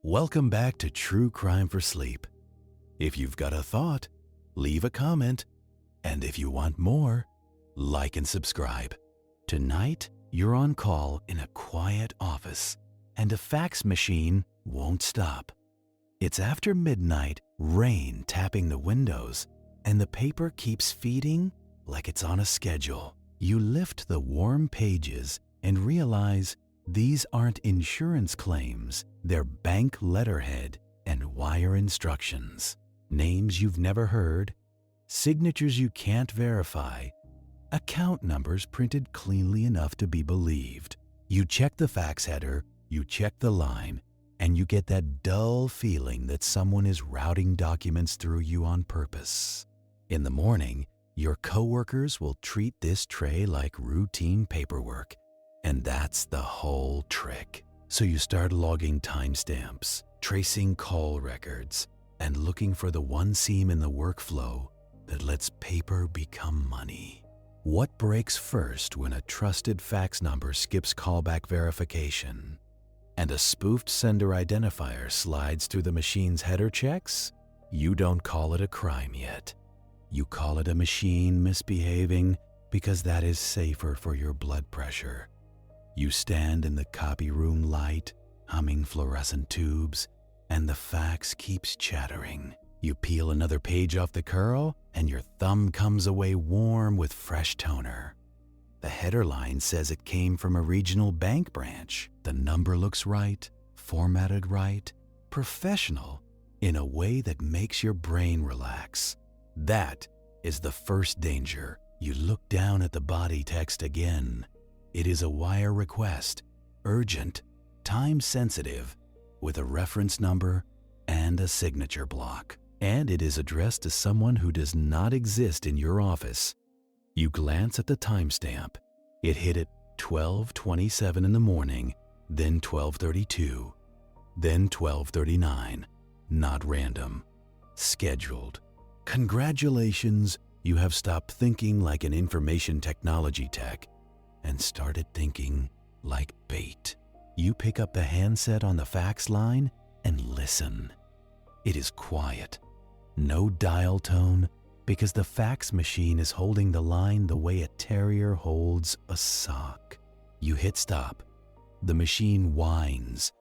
Welcome back to True Crime for Sleep. If you've got a thought, leave a comment. And if you want more, like and subscribe. Tonight, you're on call in a quiet office, and a fax machine won't stop. It's after midnight, rain tapping the windows, and the paper keeps feeding like it's on a schedule. You lift the warm pages and realize these aren't insurance claims, they're bank letterhead and wire instructions. Names you've never heard, signatures you can't verify, account numbers printed cleanly enough to be believed. You check the fax header, you check the line, and you get that dull feeling that someone is routing documents through you on purpose. In the morning, your coworkers will treat this tray like routine paperwork, and that's the whole trick. So you start logging timestamps, tracing call records, and looking for the one seam in the workflow that lets paper become money. What breaks first when a trusted fax number skips callback verification and a spoofed sender identifier slides through the machine's header checks? You don't call it a crime yet. You call it a machine misbehaving because that is safer for your blood pressure. You stand in the copy room light, humming fluorescent tubes, and the fax keeps chattering. You peel another page off the curl, and your thumb comes away warm with fresh toner. The header line says it came from a regional bank branch. The number looks right, formatted right, professional, in a way that makes your brain relax. That is the first danger. You look down at the body text again. It is a wire request, urgent, time-sensitive, with a reference number and a signature block. And it is addressed to someone who does not exist in your office. You glance at the timestamp. It hit at 12:27 in the morning, then 12:32, then 12:39. Not random. Scheduled. Congratulations, you have stopped thinking like an information technology tech and started thinking like bait. You pick up the handset on the fax line and listen. It is quiet. No dial tone, because the fax machine is holding the line the way a terrier holds a sock. You hit stop. The machine whines,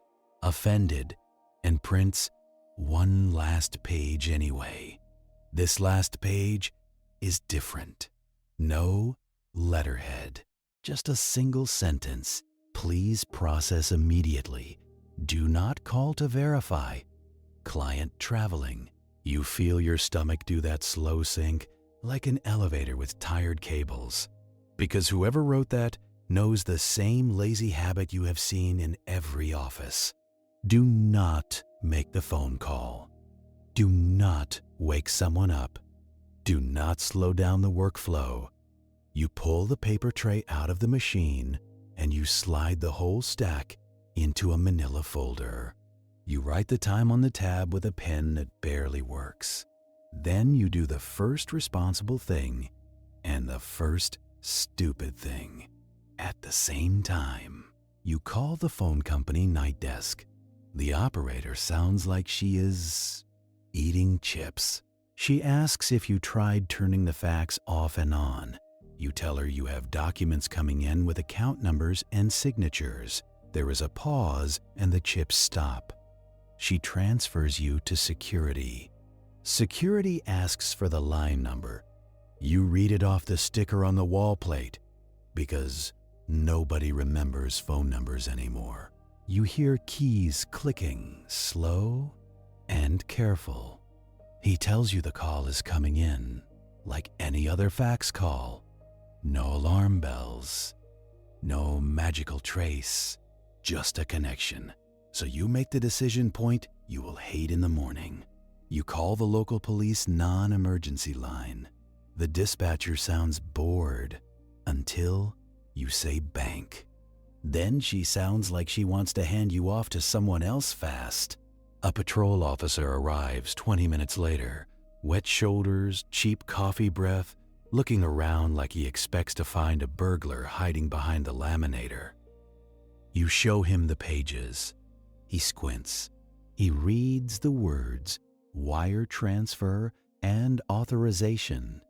offended, and prints one last page anyway. This last page is different. No letterhead. Just a single sentence. Please process immediately. Do not call to verify. Client traveling. You feel your stomach do that slow sink like an elevator with tired cables. Because whoever wrote that knows the same lazy habit you have seen in every office. Do not make the phone call. Do not wake someone up. Do not slow down the workflow. You pull the paper tray out of the machine and you slide the whole stack into a manila folder. You write the time on the tab with a pen that barely works. Then you do the first responsible thing and the first stupid thing at the same time. You call the phone company night desk. The operator sounds like she is eating chips. She asks if you tried turning the fax off and on. You tell her you have documents coming in with account numbers and signatures. There is a pause and the chips stop. She transfers you to security. Security asks for the line number. You read it off the sticker on the wall plate because nobody remembers phone numbers anymore. You hear keys clicking, slow and careful. He tells you the call is coming in, like any other fax call. No alarm bells, no magical trace, just a connection. So you make the decision point you will hate in the morning. You call the local police non-emergency line. The dispatcher sounds bored until you say bank. Then she sounds like she wants to hand you off to someone else fast. A patrol officer arrives 20 minutes later, wet shoulders, cheap coffee breath, looking around like he expects to find a burglar hiding behind the laminator. You show him the pages. He squints. He reads the words wire transfer and authorization,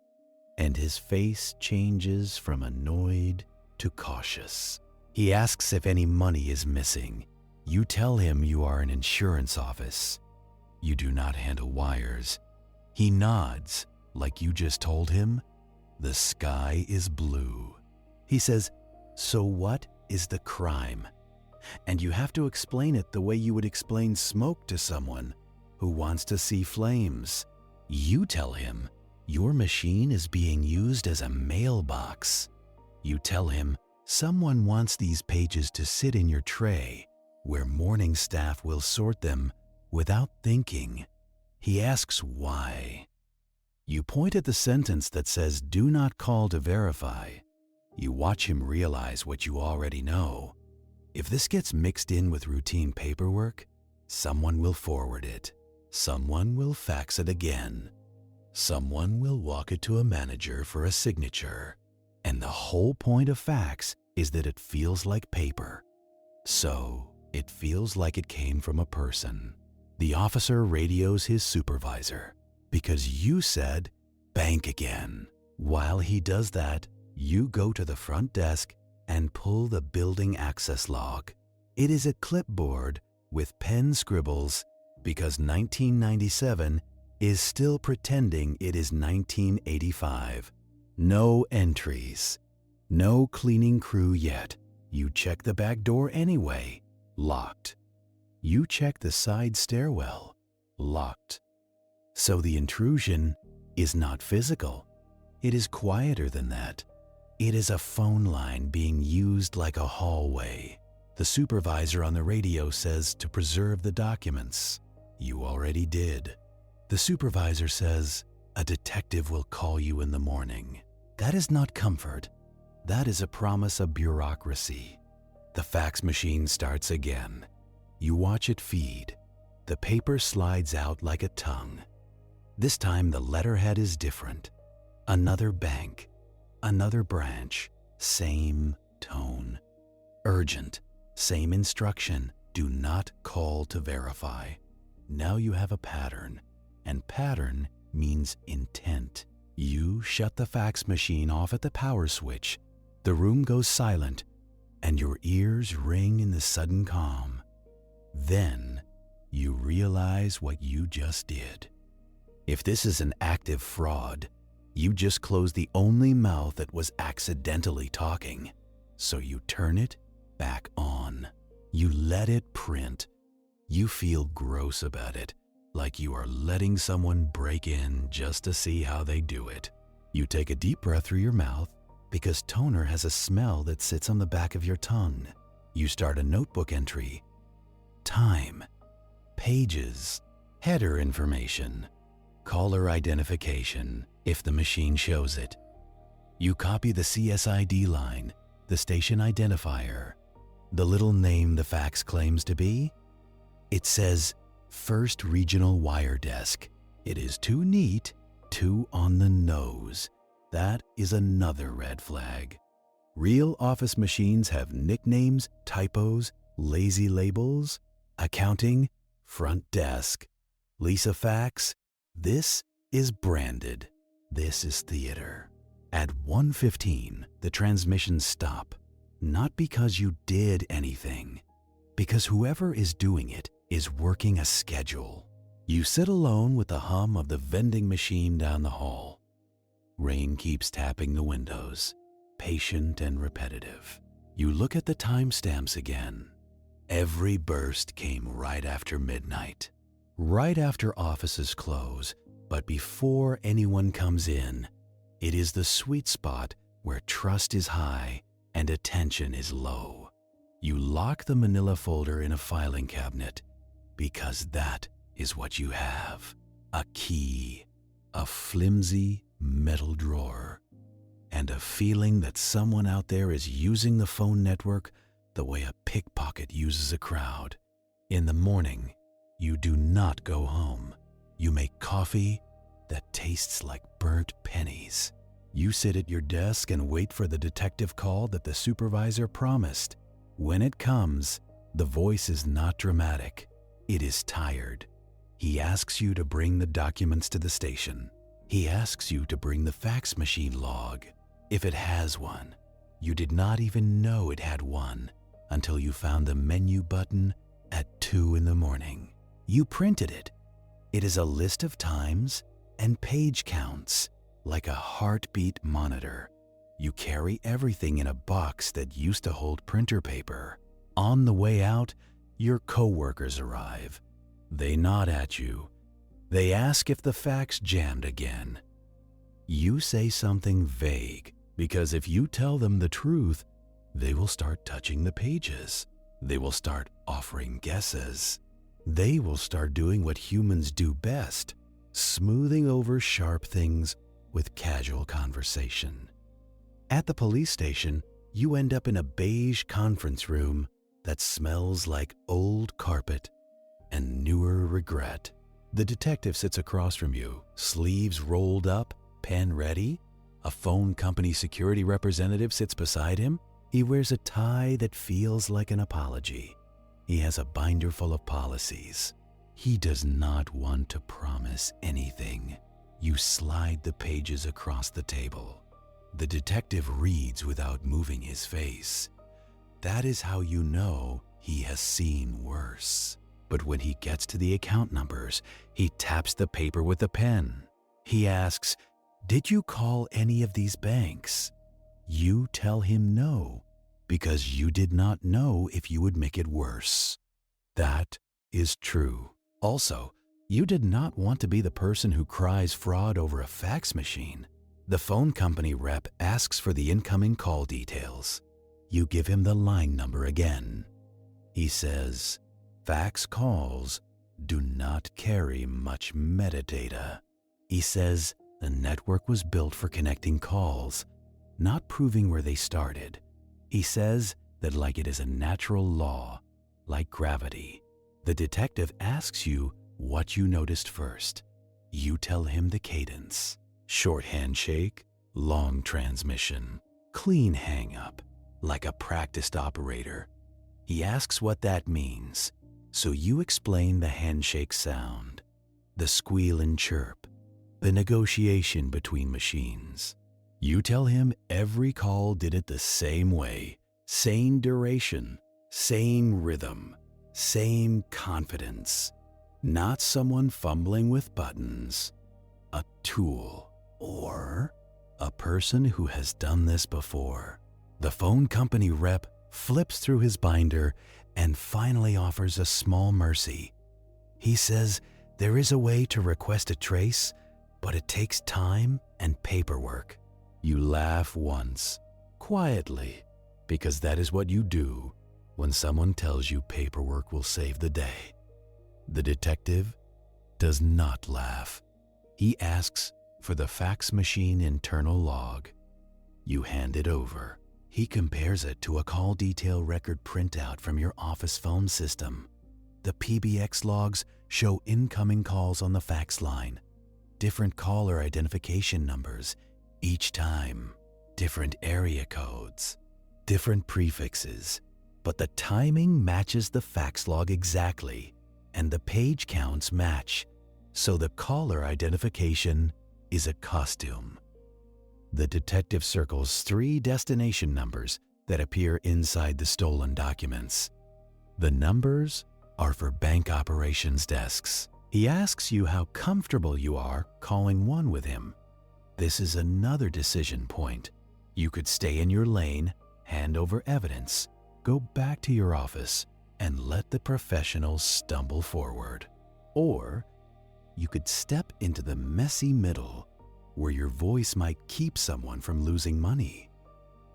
and his face changes from annoyed to cautious. He asks if any money is missing. You tell him you are an insurance office. You do not handle wires. He nods like you just told him. The sky is blue. He says, "So what is the crime?" And you have to explain it the way you would explain smoke to someone who wants to see flames. You tell him your machine is being used as a mailbox. You tell him someone wants these pages to sit in your tray where morning staff will sort them without thinking. He asks why. You point at the sentence that says, "Do not call to verify." You watch him realize what you already know. If this gets mixed in with routine paperwork, someone will forward it. Someone will fax it again. Someone will walk it to a manager for a signature. And the whole point of fax is that it feels like paper. So it feels like it came from a person. The officer radios his supervisor because you said, "Bank again." While he does that, you go to the front desk and pull the building access log. It is a clipboard with pen scribbles because 1997 is still pretending it is 1985. No entries. No cleaning crew yet. You check the back door anyway. Locked. You check the side stairwell. Locked. So the intrusion is not physical. It is quieter than that. It is a phone line being used like a hallway. The supervisor on the radio says to preserve the documents. You already did. The supervisor says, "A detective will call you in the morning." That is not comfort. That is a promise of bureaucracy. The fax machine starts again. You watch it feed. The paper slides out like a tongue. This time the letterhead is different. Another bank. Another branch. Same tone. Urgent. Same instruction. Do not call to verify. Now you have a pattern. And pattern means intent. You shut the fax machine off at the power switch. The room goes silent, and your ears ring in the sudden calm. Then you realize what you just did. If this is an active fraud, you just closed the only mouth that was accidentally talking. So you turn it back on. You let it print. You feel gross about it, like you are letting someone break in just to see how they do it. You take a deep breath through your mouth because toner has a smell that sits on the back of your tongue. You start a notebook entry. Time, pages, header information, caller identification if the machine shows it. You copy the CSID line, the station identifier, the little name the fax claims to be. It says, First Regional Wire Desk. It is too neat, too on the nose. That is another red flag. Real office machines have nicknames, typos, lazy labels, accounting, front desk. Lisa Fax, this is branded. This is theater. At 1:15, the transmissions stop. Not because you did anything, because whoever is doing it is working a schedule. You sit alone with the hum of the vending machine down the hall. Rain keeps tapping the windows, patient and repetitive. You look at the timestamps again. Every burst came right after midnight, right after offices close, but before anyone comes in. It is the sweet spot where trust is high and attention is low. You lock the manila folder in a filing cabinet because that is what you have. A key, a flimsy metal drawer, and a feeling that someone out there is using the phone network the way a pickpocket uses a crowd. In the morning, you do not go home. You make coffee that tastes like burnt pennies. You sit at your desk and wait for the detective call that the supervisor promised. When it comes, the voice is not dramatic. It is tired. He asks you to bring the documents to the station. He asks you to bring the fax machine log, if it has one. You did not even know it had one until you found the menu button at 2 in the morning. You printed it. It is a list of times and page counts, like a heartbeat monitor. You carry everything in a box that used to hold printer paper. On the way out, your coworkers arrive. They nod at you. They ask if the fax jammed again. You say something vague, because if you tell them the truth, they will start touching the pages. They will start offering guesses. They will start doing what humans do best, smoothing over sharp things with casual conversation. At the police station, you end up in a beige conference room that smells like old carpet and newer regret. The detective sits across from you, sleeves rolled up, pen ready. A phone company security representative sits beside him. He wears a tie that feels like an apology. He has a binder full of policies. He does not want to promise anything. You slide the pages across the table. The detective reads without moving his face. That is how you know he has seen worse. But when he gets to the account numbers, he taps the paper with a pen. He asks, "Did you call any of these banks?" You tell him no, because you did not know if you would make it worse. That is true. Also, you did not want to be the person who cries fraud over a fax machine. The phone company rep asks for the incoming call details. You give him the line number again. He says, "Fax calls do not carry much metadata." He says the network was built for connecting calls, not proving where they started. He says that like it is a natural law, like gravity. The detective asks you what you noticed first. You tell him the cadence. Short handshake, long transmission, clean hang-up, like a practiced operator. He asks what that means, so you explain the handshake sound, the squeal and chirp, the negotiation between machines. You tell him every call did it the same way, same duration, same rhythm, same confidence. Not someone fumbling with buttons, a tool, or a person who has done this before. The phone company rep flips through his binder and finally offers a small mercy. He says there is a way to request a trace, but it takes time and paperwork. You laugh once, quietly, because that is what you do when someone tells you paperwork will save the day. The detective does not laugh. He asks for the fax machine internal log. You hand it over. He compares it to a call detail record printout from your office phone system. The PBX logs show incoming calls on the fax line, different caller identification numbers each time, different area codes, different prefixes, but the timing matches the fax log exactly, and the page counts match, so the caller identification is a costume. The detective circles 3 destination numbers that appear inside the stolen documents. The numbers are for bank operations desks. He asks you how comfortable you are calling one with him. This is another decision point. You could stay in your lane, hand over evidence, go back to your office, and let the professionals stumble forward. Or you could step into the messy middle where your voice might keep someone from losing money.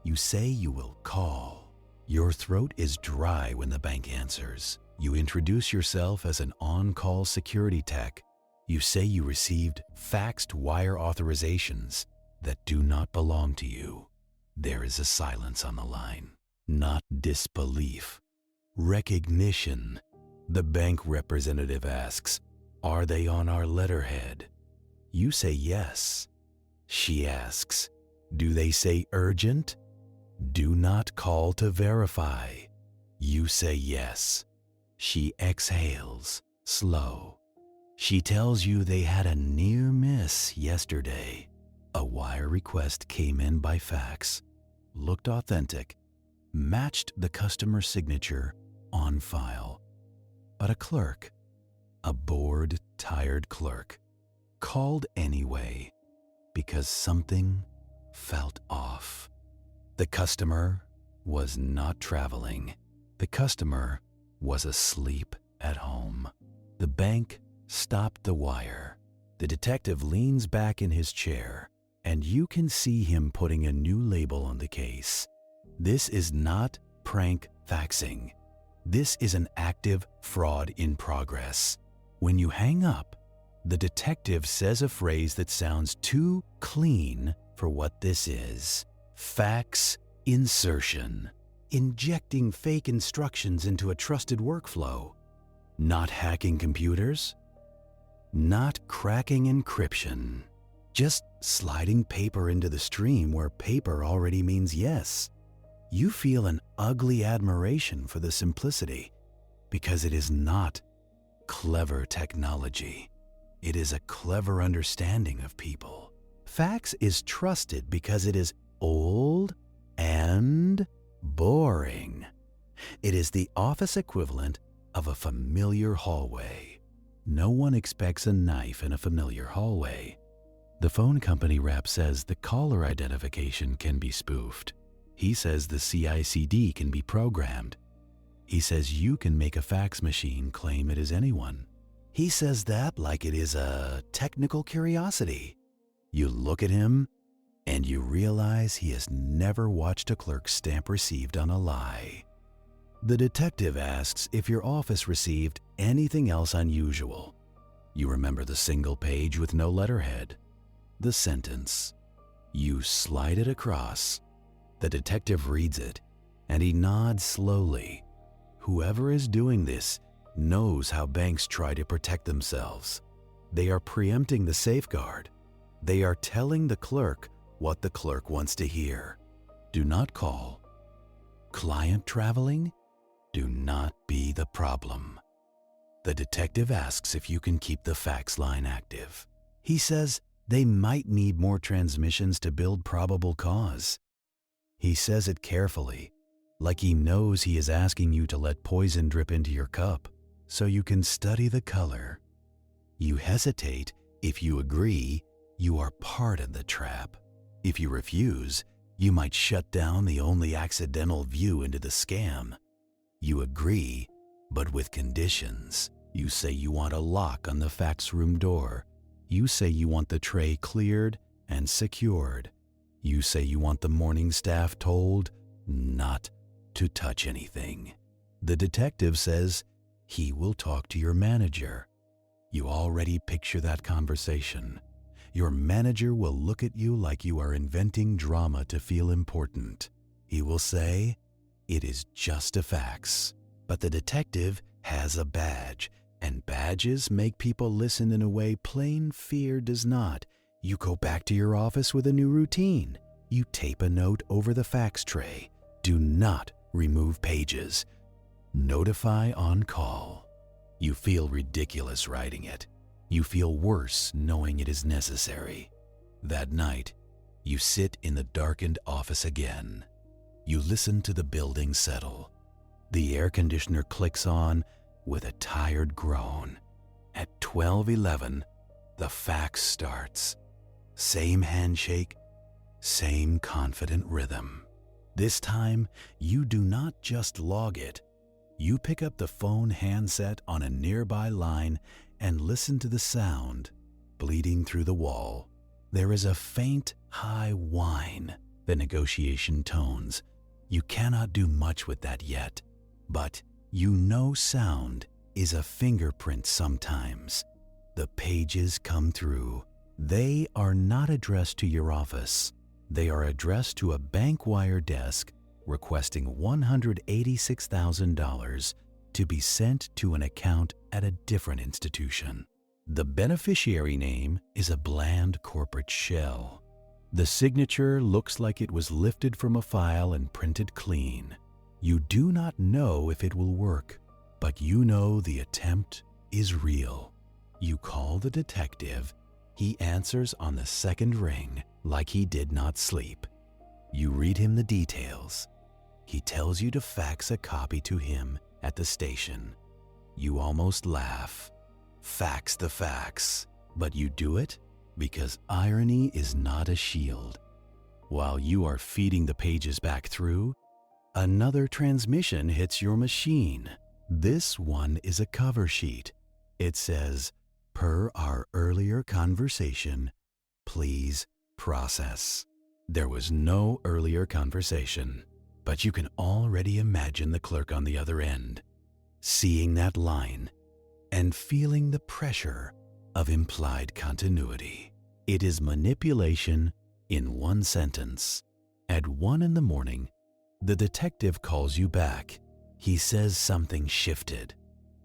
You say you will call. Your throat is dry when the bank answers. You introduce yourself as an on-call security tech. You say you received faxed wire authorizations that do not belong to you. There is a silence on the line, not disbelief, recognition. The bank representative asks, "Are they on our letterhead?" You say yes. She asks, "Do they say urgent? Do not call to verify." You say yes. She exhales. slow. She tells you they had a near miss yesterday. A wire request came in by fax, looked authentic, matched the customer signature on file. But a clerk, a bored, tired clerk, called anyway because something felt off. The customer was not traveling. The customer was asleep at home. The bank stopped the wire. The detective leans back in his chair, and you can see him putting a new label on the case. This is not prank faxing. This is an active fraud in progress. When you hang up, the detective says a phrase that sounds too clean for what this is. Fax insertion. Injecting fake instructions into a trusted workflow. Not hacking computers. Not cracking encryption. Just sliding paper into the stream where paper already means yes. You feel an ugly admiration for the simplicity because it is not clever technology. It is a clever understanding of people. Fax is trusted because it is old and boring. It is the office equivalent of a familiar hallway. No one expects a knife in a familiar hallway. The phone company rep says the caller identification can be spoofed. He says the CICD can be programmed. He says you can make a fax machine claim it is anyone. He says that like it is a technical curiosity. You look at him and you realize he has never watched a clerk stamp received on a lie. The detective asks if your office received anything else unusual. You remember the single page with no letterhead, the sentence. You slide it across. The detective reads it, and he nods slowly. Whoever is doing this knows how banks try to protect themselves. They are preempting the safeguard. They are telling the clerk what the clerk wants to hear. Do not call. Client traveling? Do not be the problem. The detective asks if you can keep the fax line active. He says they might need more transmissions to build probable cause. He says it carefully, like he knows he is asking you to let poison drip into your cup so you can study the color. You hesitate. If you agree, you are part of the trap. If you refuse, you might shut down the only accidental view into the scam. You agree, but with conditions. You say you want a lock on the fax room door. You say you want the tray cleared and secured. You say you want the morning staff told not to touch anything. The detective says he will talk to your manager. You already picture that conversation. Your manager will look at you like you are inventing drama to feel important. He will say, "It is just a fax." But the detective has a badge, and badges make people listen in a way plain fear does not. You go back to your office with a new routine. You tape a note over the fax tray. Do not remove pages. Notify on call. You feel ridiculous writing it. You feel worse knowing it is necessary. That night, you sit in the darkened office again. You listen to the building settle. The air conditioner clicks on with a tired groan. At 12:11, the fax starts. Same handshake, same confident rhythm. This time, you do not just log it. You pick up the phone handset on a nearby line and listen to the sound bleeding through the wall. There is a faint, high whine. The negotiation tones. You cannot do much with that yet, but you know sound is a fingerprint sometimes. The pages come through. They are not addressed to your office. They are addressed to a bank wire desk requesting $186,000 to be sent to an account at a different institution. The beneficiary name is a bland corporate shell. The signature looks like it was lifted from a file and printed clean. You do not know if it will work, but you know the attempt is real. You call the detective. He answers on the second ring like he did not sleep. You read him the details. He tells you to fax a copy to him at the station. You almost laugh. Fax the fax. But you do it because irony is not a shield. While you are feeding the pages back through, another transmission hits your machine. This one is a cover sheet. It says, "Per our earlier conversation, please process." There was no earlier conversation, but you can already imagine the clerk on the other end, seeing that line and feeling the pressure of implied continuity. It is manipulation in one sentence. At 1 in the morning, the detective calls you back. He says something shifted.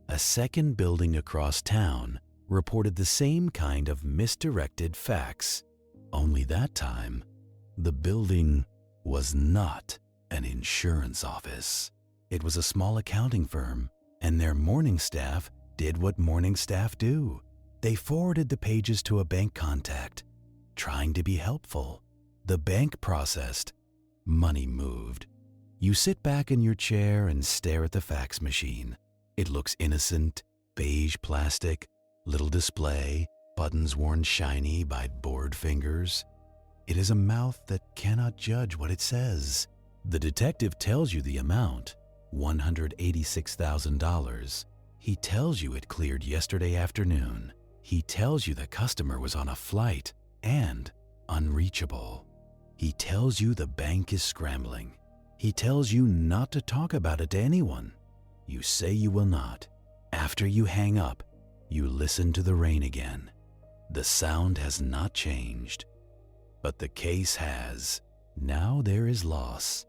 A second building across town reported the same kind of misdirected fax. Only that time, the building was not an insurance office. It was a small accounting firm, and their morning staff did what morning staff do. They forwarded the pages to a bank contact, trying to be helpful. The bank processed. Money moved. You sit back in your chair and stare at the fax machine. It looks innocent, beige plastic, little display, buttons worn shiny by bored fingers. It is a mouth that cannot judge what it says. The detective tells you the amount, $186,000. He tells you it cleared yesterday afternoon. He tells you the customer was on a flight and unreachable. He tells you the bank is scrambling. He tells you not to talk about it to anyone. You say you will not. After you hang up, you listen to the rain again. The sound has not changed, but the case has. Now there is loss.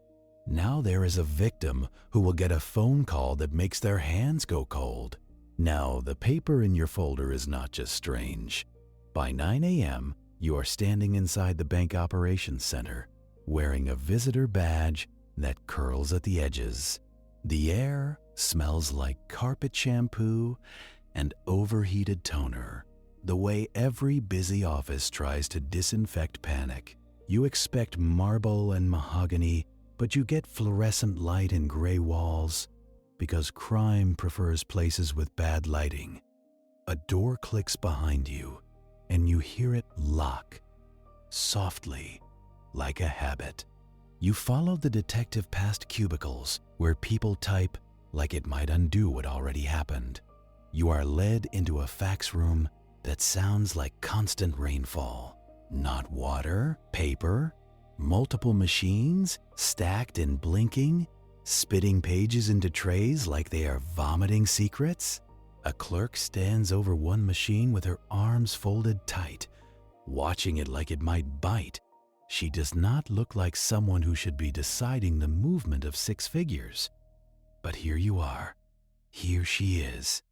Now there is a victim who will get a phone call that makes their hands go cold. Now the paper in your folder is not just strange. By 9 a.m., you are standing inside the bank operations center, wearing a visitor badge that curls at the edges. The air smells like carpet shampoo and overheated toner, the way every busy office tries to disinfect panic. You expect marble and mahogany, but you get fluorescent light and gray walls because crime prefers places with bad lighting. A door clicks behind you, and you hear it lock, softly, like a habit. You follow the detective past cubicles where people type like it might undo what already happened. You are led into a fax room that sounds like constant rainfall. Not water, paper, multiple machines stacked and blinking, spitting pages into trays like they are vomiting secrets. A clerk stands over one machine with her arms folded tight, watching it like it might bite. She does not look like someone who should be deciding the movement of 6 figures. But here you are. Here she is.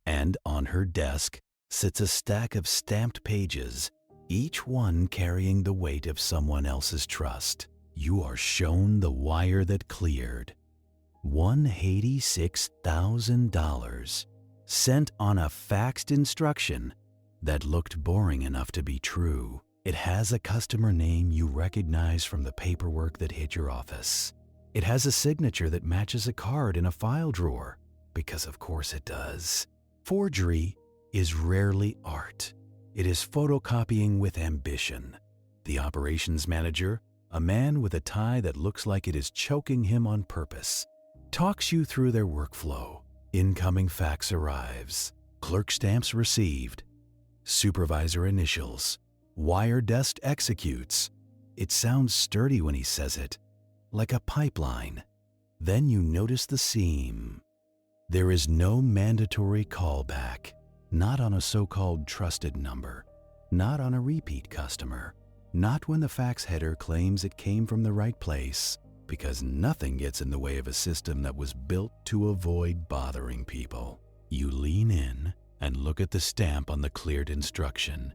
And on her desk sits a stack of stamped pages, each one carrying the weight of someone else's trust. You are shown the wire that cleared. $186,000 sent on a faxed instruction that looked boring enough to be true. It has a customer name you recognize from the paperwork that hit your office. It has a signature that matches a card in a file drawer, because of course it does. Forgery is rarely art. It is photocopying with ambition. The operations manager, a man with a tie that looks like it is choking him on purpose, talks you through their workflow. Incoming fax arrives. Clerk stamps received. Supervisor initials. Wire desk executes. It sounds sturdy when he says it, like a pipeline. Then you notice the seam. There is no mandatory callback, not on a so-called trusted number, not on a repeat customer, not when the fax header claims it came from the right place, because nothing gets in the way of a system that was built to avoid bothering people. You lean in and look at the stamp on the cleared instruction.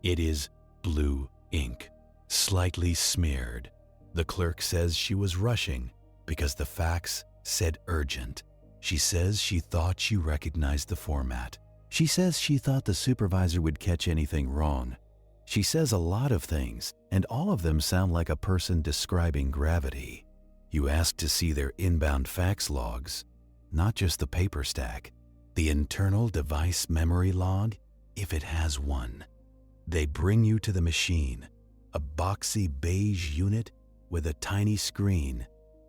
It is blue ink, slightly smeared. The clerk says she was rushing because the fax said urgent. She says she thought she recognized the format. She says she thought the supervisor would catch anything wrong. She says a lot of things, and all of them sound like a person describing gravity. You ask to see their inbound fax logs, not just the paper stack, the internal device memory log, if it has one. They bring you to the machine, a boxy beige unit with a tiny screen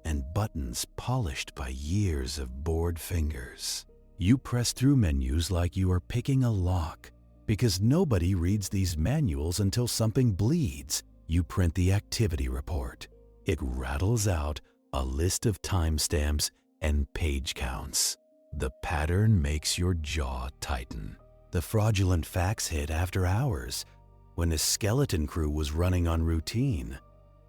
and buttons polished by years of bored fingers. You press through menus like you are picking a lock. Because nobody reads these manuals until something bleeds. You print the activity report. It rattles out a list of timestamps and page counts. The pattern makes your jaw tighten. The fraudulent fax hit after hours, when the skeleton crew was running on routine.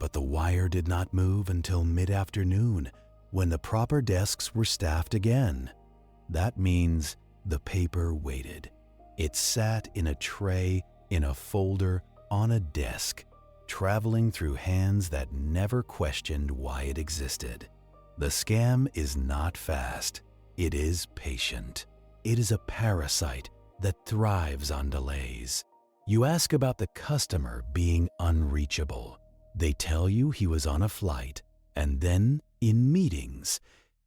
But the wire did not move until mid-afternoon, when the proper desks were staffed again. That means the paper waited. It sat in a tray, in a folder, on a desk, traveling through hands that never questioned why it existed. The scam is not fast. It is patient. It is a parasite that thrives on delays. You ask about the customer being unreachable. They tell you he was on a flight, and then in meetings,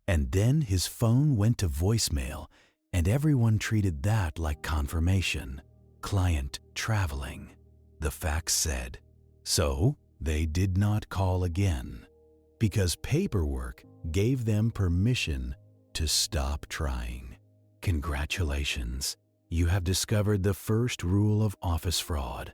and then his phone went to voicemail, and everyone treated that like confirmation. Client traveling. The fax said. So they did not call again, because paperwork gave them permission to stop trying. Congratulations, you have discovered the first rule of office fraud.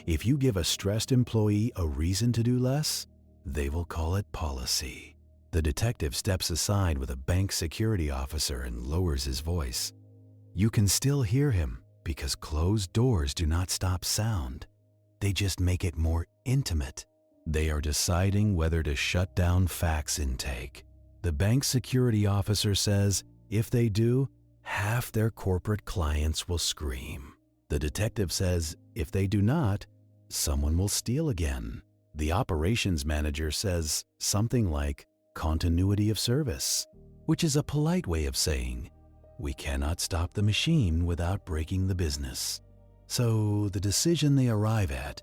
If you give a stressed employee a reason to do less, they will call it policy. The detective steps aside with a bank security officer and lowers his voice. You can still hear him because closed doors do not stop sound. They just make it more intimate. They are deciding whether to shut down fax intake. The bank security officer says if they do, half their corporate clients will scream. The detective says if they do not, someone will steal again. The operations manager says something like continuity of service, which is a polite way of saying we cannot stop the machine without breaking the business. So the decision they arrive at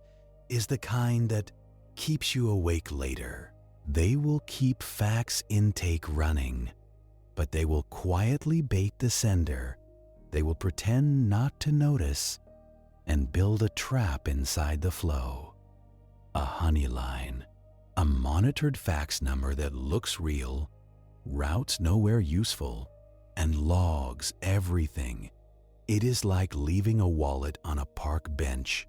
is the kind that keeps you awake later. They will keep fax intake running, but they will quietly bait the sender. They will pretend not to notice and build a trap inside the flow. A honey line, a monitored fax number that looks real, routes nowhere useful, and logs everything. It is like leaving a wallet on a park bench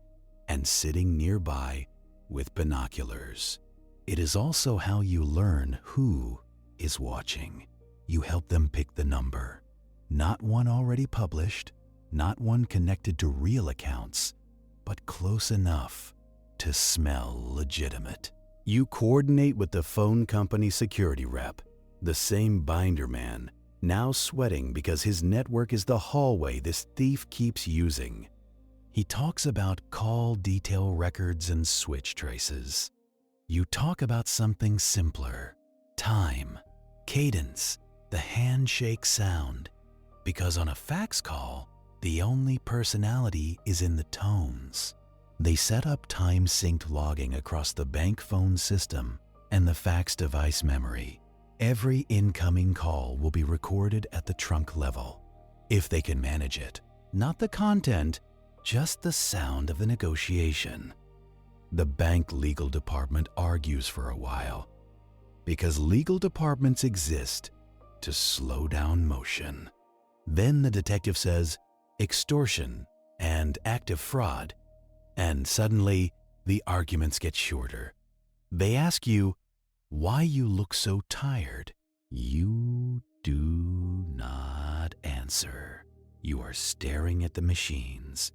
and sitting nearby with binoculars. It is also how you learn who is watching. You help them pick the number, not one already published, not one connected to real accounts, but close enough to smell legitimate. You coordinate with the phone company security rep, the same binder man, now sweating because his network is the hallway this thief keeps using. He talks about call detail records and switch traces. You talk about something simpler, time, cadence, the handshake sound, because on a fax call, the only personality is in the tones. They set up time-synced logging across the bank phone system and the fax device memory. Every incoming call will be recorded at the trunk level, if they can manage it. Not the content, just the sound of the negotiation. The bank legal department argues for a while, because legal departments exist to slow down motion. Then the detective says, extortion and active fraud, and suddenly the arguments get shorter. They ask you why you look so tired. You do not answer. You are staring at the machines,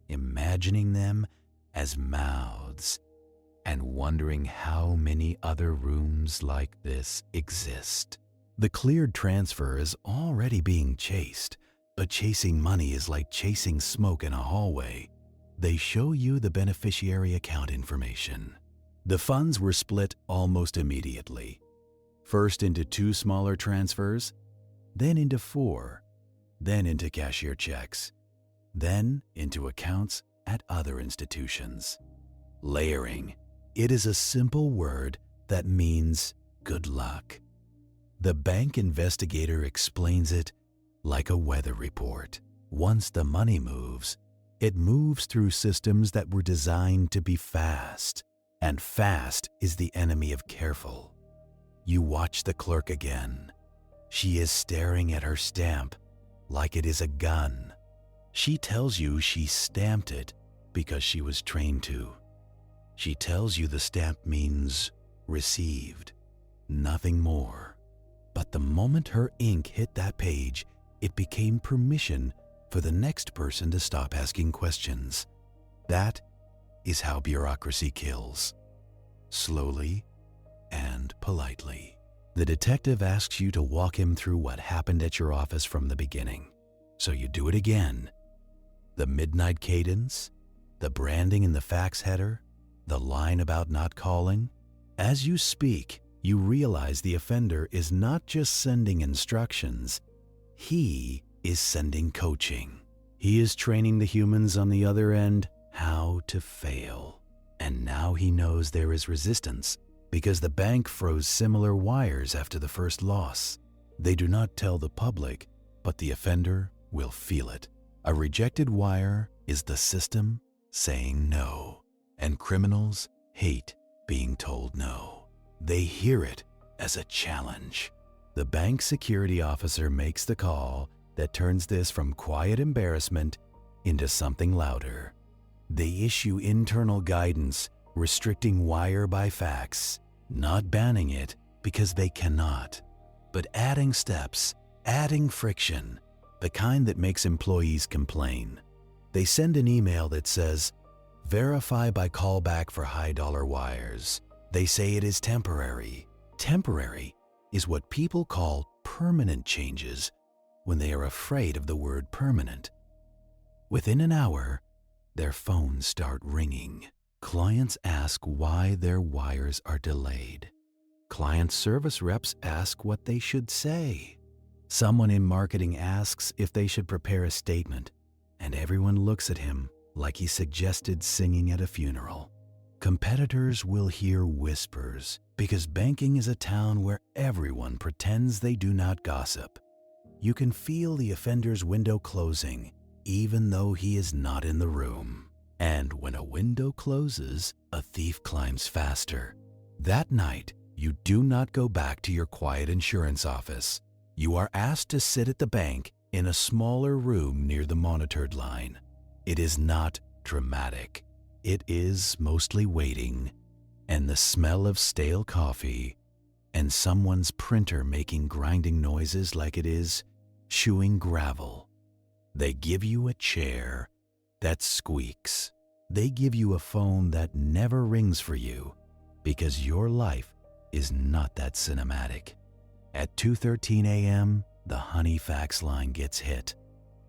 imagining them as mouths, and wondering how many other rooms like this exist. The cleared transfer is already being chased, but chasing money is like chasing smoke in a hallway. They show you the beneficiary account information. The funds were split almost immediately. First into 2 smaller transfers, then into 4, then into cashier checks. then into accounts at other institutions. Layering. It is a simple word that means good luck. The bank investigator explains it like a weather report. Once the money moves, it moves through systems that were designed to be fast, and fast is the enemy of careful. You watch the clerk again. She is staring at her stamp like it is a gun. She tells you she stamped it because she was trained to. She tells you the stamp means received, nothing more. But the moment her ink hit that page, it became permission for the next person to stop asking questions. That is how bureaucracy kills. Slowly and politely. The detective asks you to walk him through what happened at your office from the beginning. So you do it again. The midnight cadence, the branding in the fax header, the line about not calling. As you speak, you realize the offender is not just sending instructions, he is sending coaching. He is training the humans on the other end how to fail. And now he knows there is resistance because the bank froze similar wires after the first loss. They do not tell the public, but the offender will feel it. A rejected wire is the system saying no, and criminals hate being told no. They hear it as a challenge. The bank security officer makes the call that turns this from quiet embarrassment into something louder. They issue internal guidance restricting wire by fax, not banning it because they cannot, but adding steps, adding friction, the kind that makes employees complain. They send an email that says, "Verify by callback for high-dollar wires." They say it is temporary. Temporary is what people call permanent changes when they are afraid of the word permanent. Within an hour, their phones start ringing. Clients ask why their wires are delayed. Client service reps ask what they should say. Someone in marketing asks if they should prepare a statement, and everyone looks at him like he suggested singing at a funeral. Competitors will hear whispers because banking is a town where everyone pretends they do not gossip. You can feel the offender's window closing even though he is not in the room. And when a window closes, a thief climbs faster. That night, you do not go back to your quiet insurance office. You are asked to sit at the bank in a smaller room near the monitored line. It is not dramatic. It is mostly waiting, and the smell of stale coffee, and someone's printer making grinding noises like it is chewing gravel. They give you a chair that squeaks. They give you a phone that never rings for you because your life is not that cinematic. At 2:13 a.m., the honey fax line gets hit.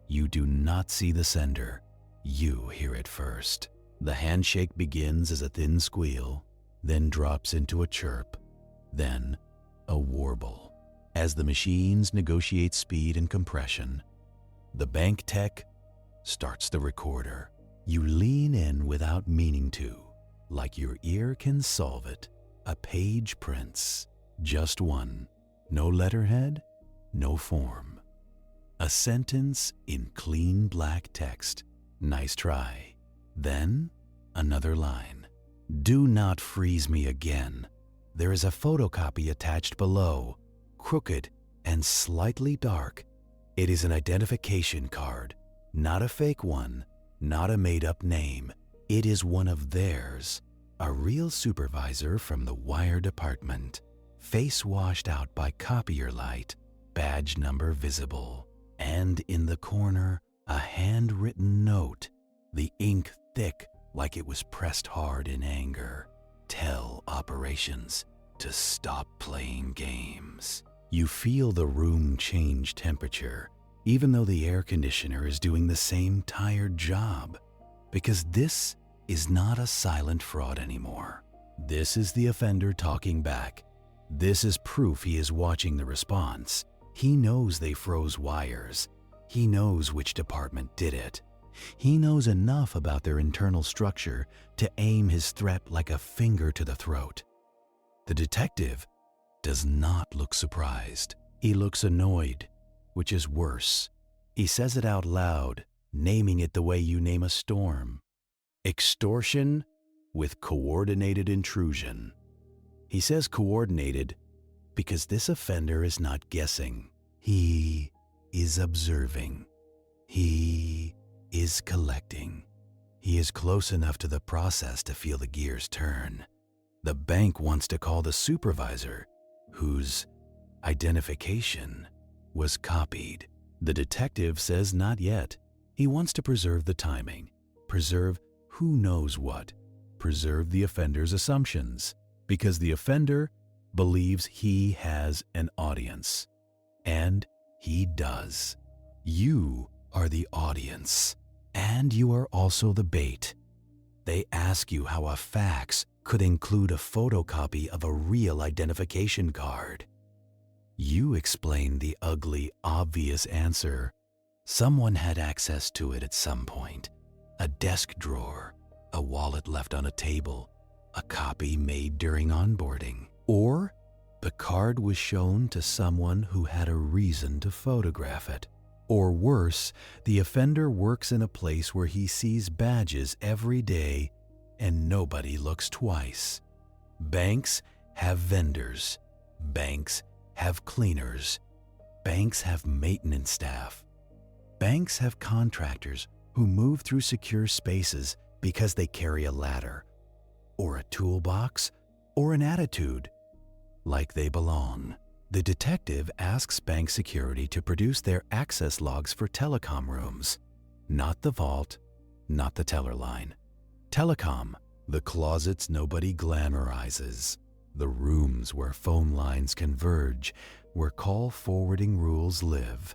You do not see the sender. You hear it first. The handshake begins as a thin squeal, then drops into a chirp, then a warble. As the machines negotiate speed and compression, the bank tech starts the recorder. You lean in without meaning to, like your ear can solve it. A page prints, just one. No letterhead, no form. A sentence in clean black text. Nice try. Then, another line. Do not freeze me again. There is a photocopy attached below, crooked and slightly dark. It is an identification card, not a fake one, not a made-up name. It is one of theirs, a real supervisor from the wire department, face washed out by copier light, badge number visible, and in the corner, a handwritten note, the ink thick like it was pressed hard in anger. Tell operations to stop playing games. You feel the room change temperature, even though the air conditioner is doing the same tired job, because this is not a silent fraud anymore. This is the offender talking back. This is proof he is watching the response. He knows they froze wires. He knows which department did it. He knows enough about their internal structure to aim his threat like a finger to the throat. The detective does not look surprised. He looks annoyed, which is worse. He says it out loud, naming it the way you name a storm. Extortion with coordinated intrusion. He says coordinated because this offender is not guessing. He is observing. He is collecting. He is close enough to the process to feel the gears turn. The bank wants to call the supervisor, whose identification was copied. The detective says not yet. He wants to preserve the timing, preserve who knows what, preserve the offender's assumptions, because the offender believes he has an audience. And he does. You are the audience, and you are also the bait. They ask you how a fax could include a photocopy of a real identification card. You explain the ugly, obvious answer. Someone had access to it at some point. A desk drawer, a wallet left on a table, a copy made during onboarding. Or the card was shown to someone who had a reason to photograph it. Or worse, the offender works in a place where he sees badges every day and nobody looks twice. Banks have vendors. Banks have cleaners. Banks have maintenance staff. Banks have contractors who move through secure spaces because they carry a ladder, or a toolbox, or an attitude, like they belong. The detective asks bank security to produce their access logs for telecom rooms. Not the vault, not the teller line. Telecom, the closets nobody glamorizes. The rooms where phone lines converge, where call forwarding rules live,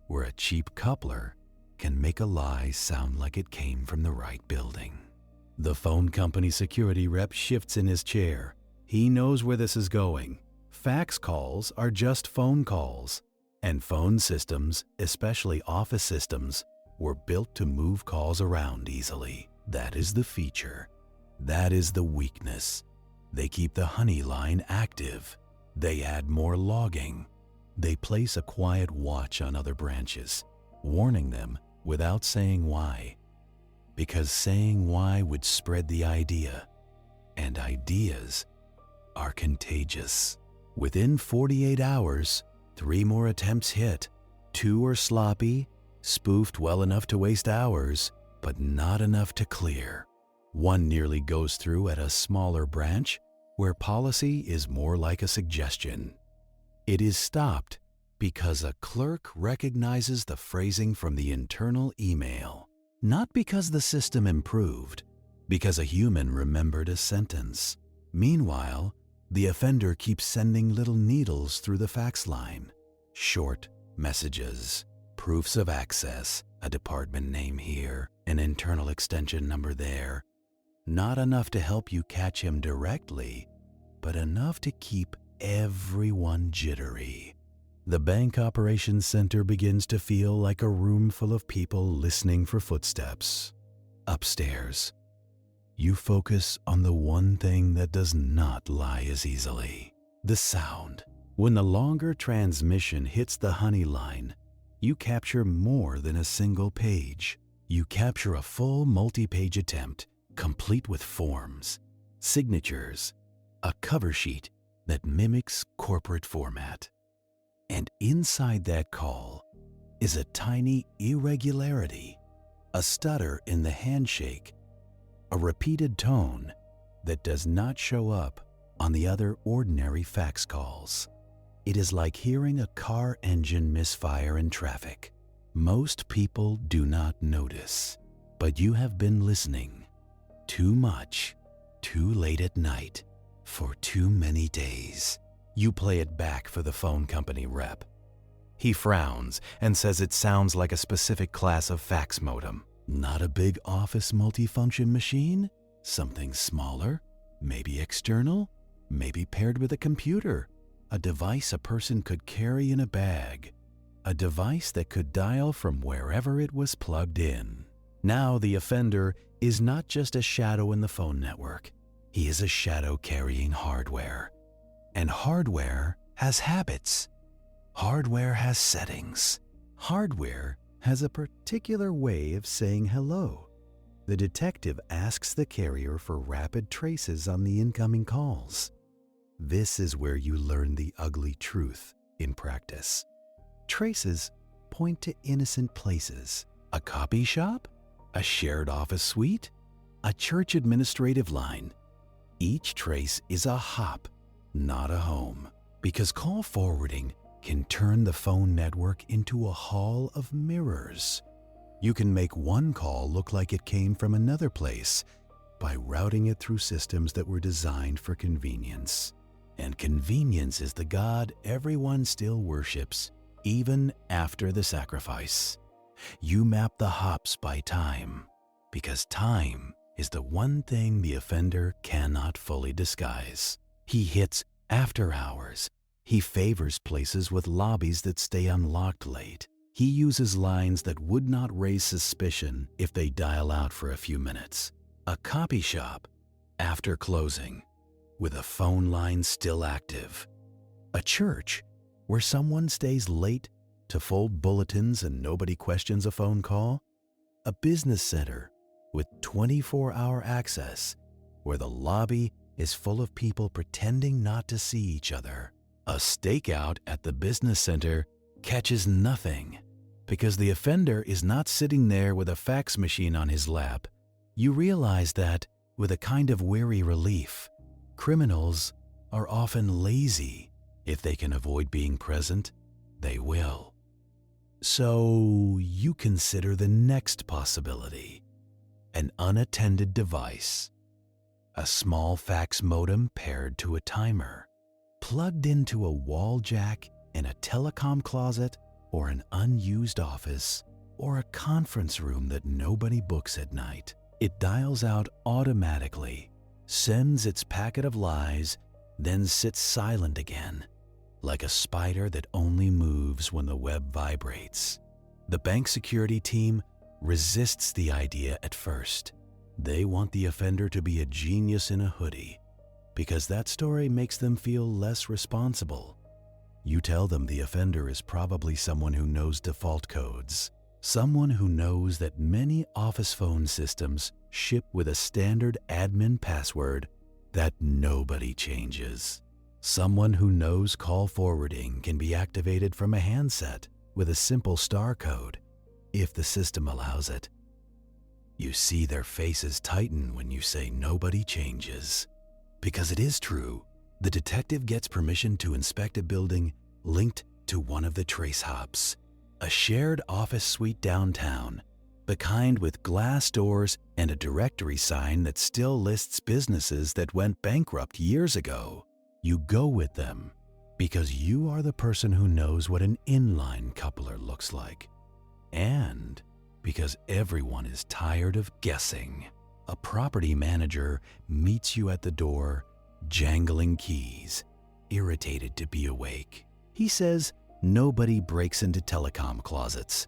where a cheap coupler can make a lie sound like it came from the right building. The phone company security rep shifts in his chair. He knows where this is going. Fax calls are just phone calls, and phone systems, especially office systems, were built to move calls around easily. That is the feature. That is the weakness. They keep the honey line active. They add more logging. They place a quiet watch on other branches, warning them without saying why. Because saying why would spread the idea, and ideas are contagious. Within 48 hours, 3 more attempts hit. 2 are sloppy, spoofed well enough to waste hours, but not enough to clear. 1 nearly goes through at a smaller branch where policy is more like a suggestion. It is stopped because a clerk recognizes the phrasing from the internal email. Not because the system improved, because a human remembered a sentence. Meanwhile, the offender keeps sending little needles through the fax line. Short messages, proofs of access, a department name here, an internal extension number there. Not enough to help you catch him directly, but enough to keep everyone jittery. The bank operations center begins to feel like a room full of people listening for footsteps. Upstairs, you focus on the one thing that does not lie as easily: the sound. When the longer transmission hits the honey line, you capture more than a single page. You capture a full multi-page attempt, complete with forms, signatures, a cover sheet that mimics corporate format. And inside that call is a tiny irregularity, a stutter in the handshake, a repeated tone that does not show up on the other ordinary fax calls. It is like hearing a car engine misfire in traffic. Most people do not notice, but you have been listening too much, too late at night, for too many days. You play it back for the phone company rep. He frowns and says it sounds like a specific class of fax modem. Not a big office multifunction machine? Something smaller? Maybe external? Maybe paired with a computer? A device a person could carry in a bag? A device that could dial from wherever it was plugged in? Now the offender is not just a shadow in the phone network. He is a shadow carrying hardware. And hardware has habits. Hardware has settings. Hardware has a particular way of saying hello. The detective asks the carrier for rapid traces on the incoming calls. This is where you learn the ugly truth in practice. Traces point to innocent places. A copy shop? A shared office suite? A church administrative line? Each trace is a hop, not a home, because call forwarding can turn the phone network into a hall of mirrors. You can make one call look like it came from another place by routing it through systems that were designed for convenience. And convenience is the god everyone still worships, even after the sacrifice. You map the hops by time, because time is the one thing the offender cannot fully disguise. He hits after hours. He favors places with lobbies that stay unlocked late. He uses lines that would not raise suspicion if they dial out for a few minutes. A copy shop after closing, with a phone line still active. A church where someone stays late to fold bulletins and nobody questions a phone call. A business center with 24-hour access where the lobby is full of people pretending not to see each other. A stakeout at the business center catches nothing because the offender is not sitting there with a fax machine on his lap. You realize that, with a kind of weary relief, criminals are often lazy. If they can avoid being present, they will. So you consider the next possibility: an unattended device. A small fax modem paired to a timer, plugged into a wall jack in a telecom closet or an unused office or a conference room that nobody books at night. It dials out automatically, sends its packet of lies, then sits silent again, like a spider that only moves when the web vibrates. The bank security team resists the idea at first. They want the offender to be a genius in a hoodie, because that story makes them feel less responsible. You tell them the offender is probably someone who knows default codes, someone who knows that many office phone systems ship with a standard admin password that nobody changes. Someone who knows call forwarding can be activated from a handset with a simple star code, if the system allows it. You see their faces tighten when you say nobody changes. Because it is true, the detective gets permission to inspect a building linked to one of the trace hops. A shared office suite downtown, the kind with glass doors and a directory sign that still lists businesses that went bankrupt years ago. You go with them because you are the person who knows what an inline coupler looks like. And because everyone is tired of guessing. A property manager meets you at the door, jangling keys, irritated to be awake. He says nobody breaks into telecom closets.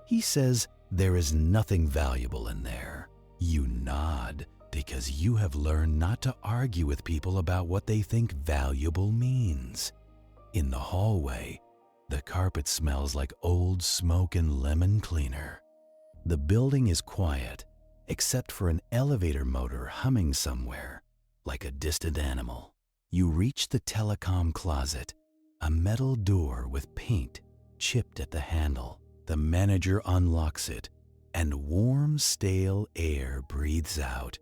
He says there is nothing valuable in there. You nod because you have learned not to argue with people about what they think valuable means. In the hallway, the carpet smells like old smoke and lemon cleaner. The building is quiet, except for an elevator motor humming somewhere, like a distant animal. You reach the telecom closet, a metal door with paint chipped at the handle. The manager unlocks it, and warm, stale air breathes out.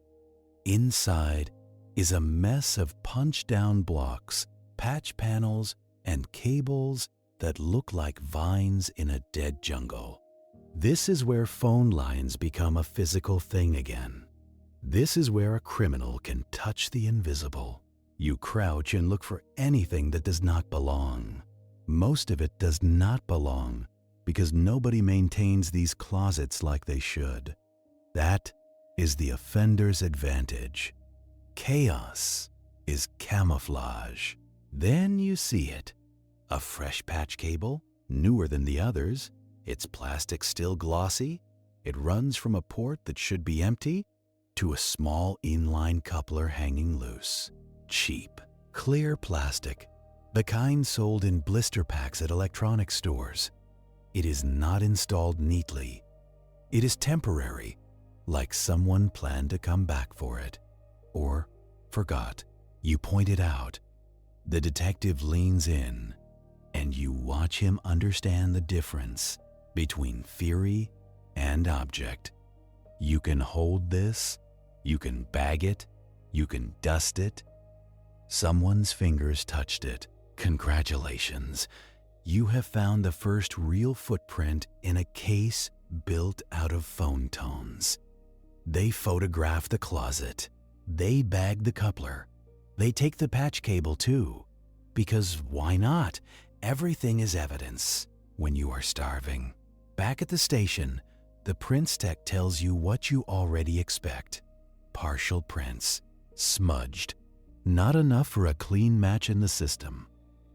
Inside is a mess of punch-down blocks, patch panels, and cables that look like vines in a dead jungle. This is where phone lines become a physical thing again. This is where a criminal can touch the invisible. You crouch and look for anything that does not belong. Most of it does not belong because nobody maintains these closets like they should. That is the offender's advantage. Chaos is camouflage. Then you see it. A fresh patch cable, newer than the others, its plastic still glossy. It runs from a port that should be empty to a small inline coupler hanging loose. Cheap, clear plastic, the kind sold in blister packs at electronics stores. It is not installed neatly. It is temporary, like someone planned to come back for it, or forgot. You point it out. The detective leans in, and you watch him understand the difference between theory and object. You can hold this, you can bag it, you can dust it. Someone's fingers touched it. Congratulations. You have found the first real footprint in a case built out of phone tones. They photograph the closet. They bag the coupler. They take the patch cable too. Because why not? Everything is evidence when you are starving. Back at the station, the prints tech tells you what you already expect. Partial prints, smudged. Not enough for a clean match in the system.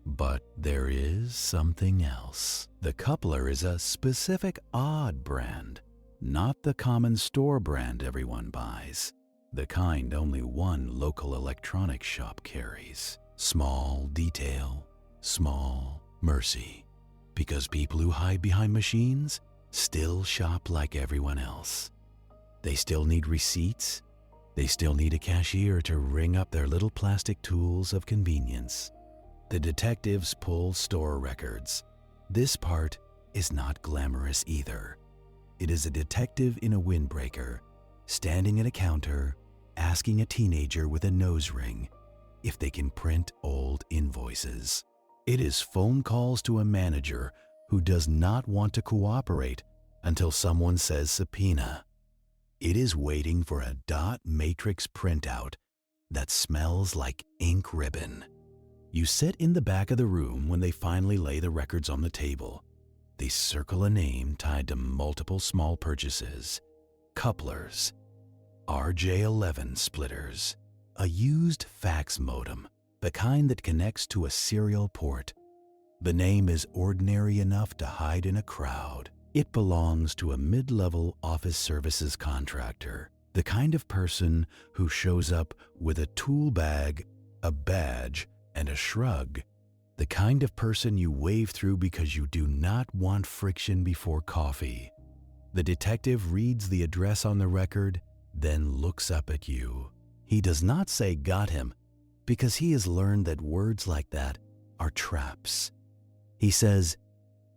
But there is something else. The coupler is a specific odd brand, not the common store brand everyone buys. The kind only one local electronics shop carries. Small detail, small mercy. Because people who hide behind machines still shop like everyone else. They still need receipts. They still need a cashier to ring up their little plastic tools of convenience. The detectives pull store records. This part is not glamorous either. It is a detective in a windbreaker, standing at a counter, asking a teenager with a nose ring if they can print old invoices. It is phone calls to a manager who does not want to cooperate until someone says subpoena. It is waiting for a dot matrix printout that smells like ink ribbon. You sit in the back of the room when they finally lay the records on the table. They circle a name tied to multiple small purchases. Couplers, RJ11 splitters, a used fax modem, the kind that connects to a serial port. The name is ordinary enough to hide in a crowd. It belongs to a mid-level office services contractor, the kind of person who shows up with a tool bag, a badge, and a shrug. The kind of person you wave through because you do not want friction before coffee. The detective reads the address on the record, then looks up at you. He does not say "got him," because he has learned that words like that are traps. He says,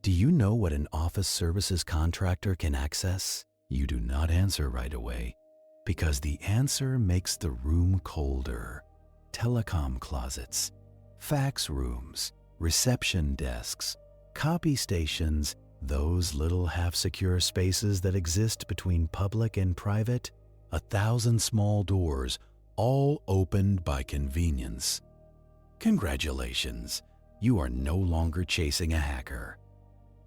"Do you know what an office services contractor can access?" You do not answer right away, because the answer makes the room colder. Telecom closets, fax rooms, reception desks, copy stations, those little half-secure spaces that exist between public and private, 1,000 small doors, all opened by convenience. Congratulations, you are no longer chasing a hacker.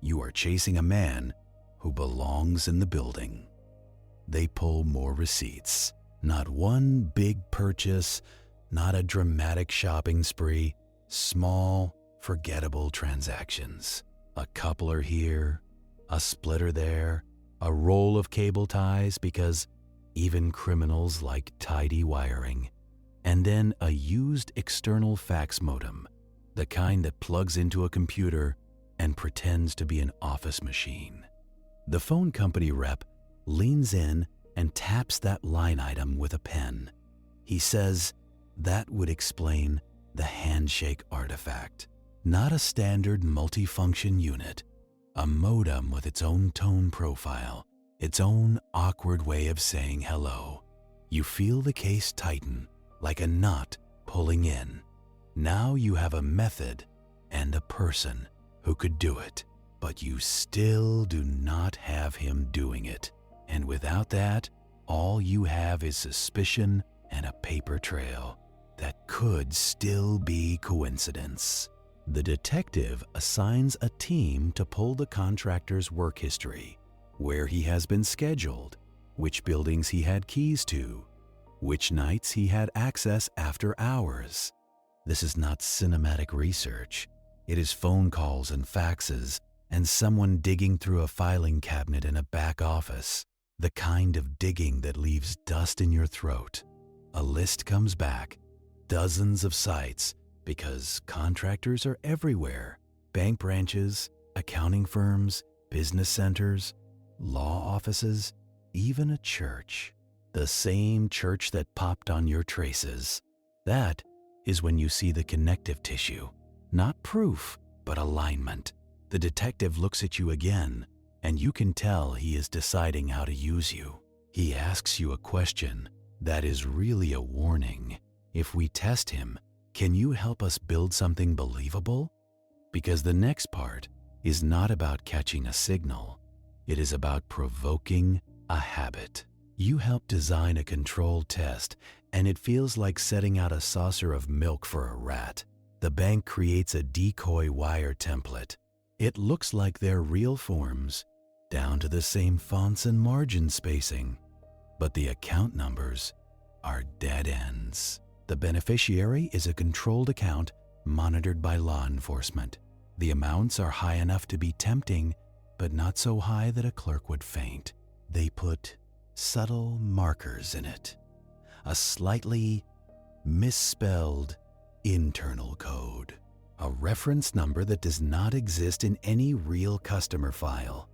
You are chasing a man who belongs in the building. They pull more receipts. Not one big purchase, not a dramatic shopping spree. Small, forgettable transactions. A coupler here, a splitter there, a roll of cable ties because even criminals like tidy wiring. And then a used external fax modem, the kind that plugs into a computer and pretends to be an office machine. The phone company rep leans in and taps that line item with a pen. He says that would explain the handshake artifact. Not a standard multifunction unit, a modem with its own tone profile, its own awkward way of saying hello. You feel the case tighten, like a knot pulling in. Now you have a method and a person who could do it, but you still do not have him doing it. And without that, all you have is suspicion and a paper trail that could still be coincidence. The detective assigns a team to pull the contractor's work history, where he has been scheduled, which buildings he had keys to, which nights he had access after hours. This is not cinematic research. It is phone calls and faxes and someone digging through a filing cabinet in a back office. The kind of digging that leaves dust in your throat. A list comes back, dozens of sites, because contractors are everywhere. Bank branches, accounting firms, business centers, law offices, even a church. The same church that popped on your traces. That is when you see the connective tissue. Not proof, but alignment. The detective looks at you again, and you can tell he is deciding how to use you. He asks you a question that is really a warning. If we test him, can you help us build something believable? Because the next part is not about catching a signal. It is about provoking a habit. You help design a controlled test, and it feels like setting out a saucer of milk for a rat. The bank creates a decoy wire template. It looks like they're real forms, down to the same fonts and margin spacing. But the account numbers are dead ends. The beneficiary is a controlled account monitored by law enforcement. The amounts are high enough to be tempting, but not so high that a clerk would faint. They put subtle markers in it. A slightly misspelled internal code. A reference number that does not exist in any real customer file.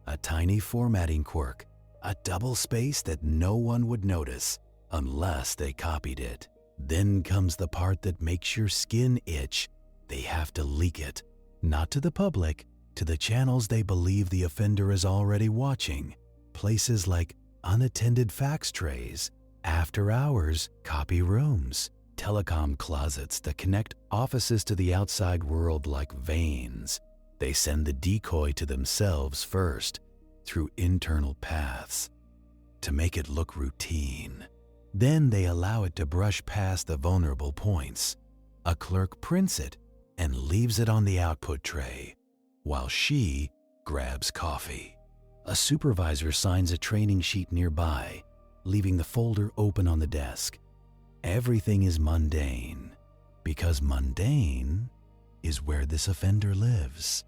A tiny formatting quirk. A double space that no one would notice unless they copied it. Then comes the part that makes your skin itch. They have to leak it. Not to the public, to the channels they believe the offender is already watching. Places like unattended fax trays, after-hours copy rooms, telecom closets that connect offices to the outside world like veins. They send the decoy to themselves first, through internal paths, to make it look routine. Then they allow it to brush past the vulnerable points. A clerk prints it and leaves it on the output tray, while she grabs coffee. A supervisor signs a training sheet nearby, leaving the folder open on the desk. Everything is mundane, because mundane is where this offender lives.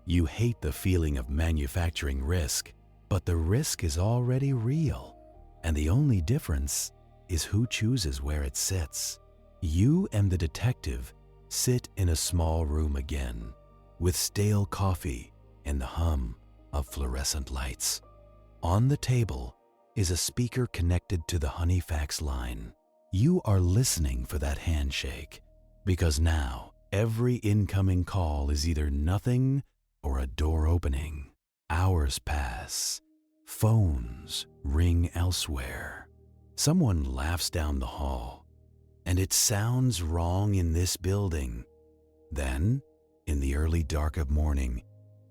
You hate the feeling of manufacturing risk, but the risk is already real, and the only difference is who chooses where it sits. You and the detective sit in a small room again, with stale coffee and the hum of fluorescent lights. On the table is a speaker connected to the FAX line. You are listening for that handshake, because now every incoming call is either nothing or a door opening. Hours pass. Phones ring elsewhere. Someone laughs down the hall, and it sounds wrong in this building. Then, in the early dark of morning,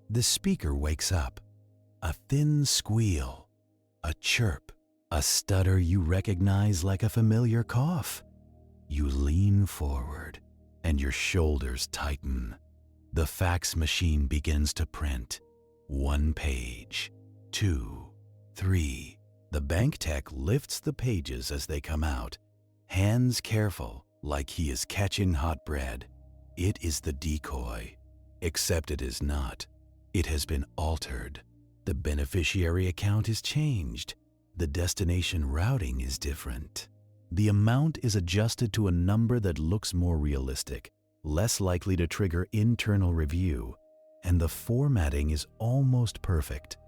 the speaker wakes up. A thin squeal, a chirp, a stutter you recognize like a familiar cough. You lean forward, and your shoulders tighten. The fax machine begins to print. 1 page, 2, 3. The bank tech lifts the pages as they come out, hands careful, like he is catching hot bread. It is the decoy, except it is not. It has been altered. The beneficiary account is changed. The destination routing is different. The amount is adjusted to a number that looks more realistic, less likely to trigger internal review, and the formatting is almost perfect.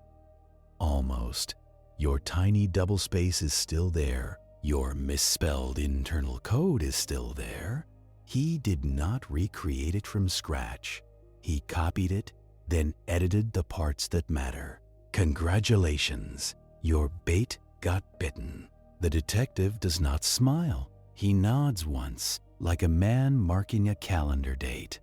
Almost. Your tiny double space is still there. Your misspelled internal code is still there. He did not recreate it from scratch. He copied it, then edited the parts that matter. Congratulations, your bait got bitten. The detective does not smile. He nods once, like a man marking a calendar date.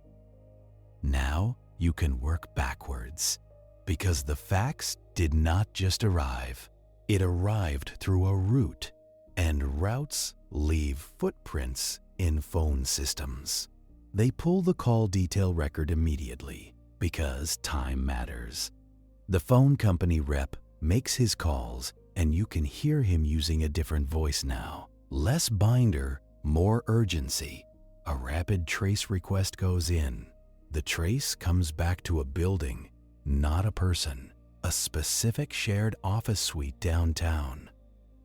Now you can work backwards, because the fax did not just arrive. It arrived through a route, and routes leave footprints in phone systems. They pull the call detail record immediately, because time matters. The phone company rep makes his calls, and you can hear him using a different voice now. Less binder, more urgency. A rapid trace request goes in. The trace comes back to a building, not a person. a specific shared office suite downtown.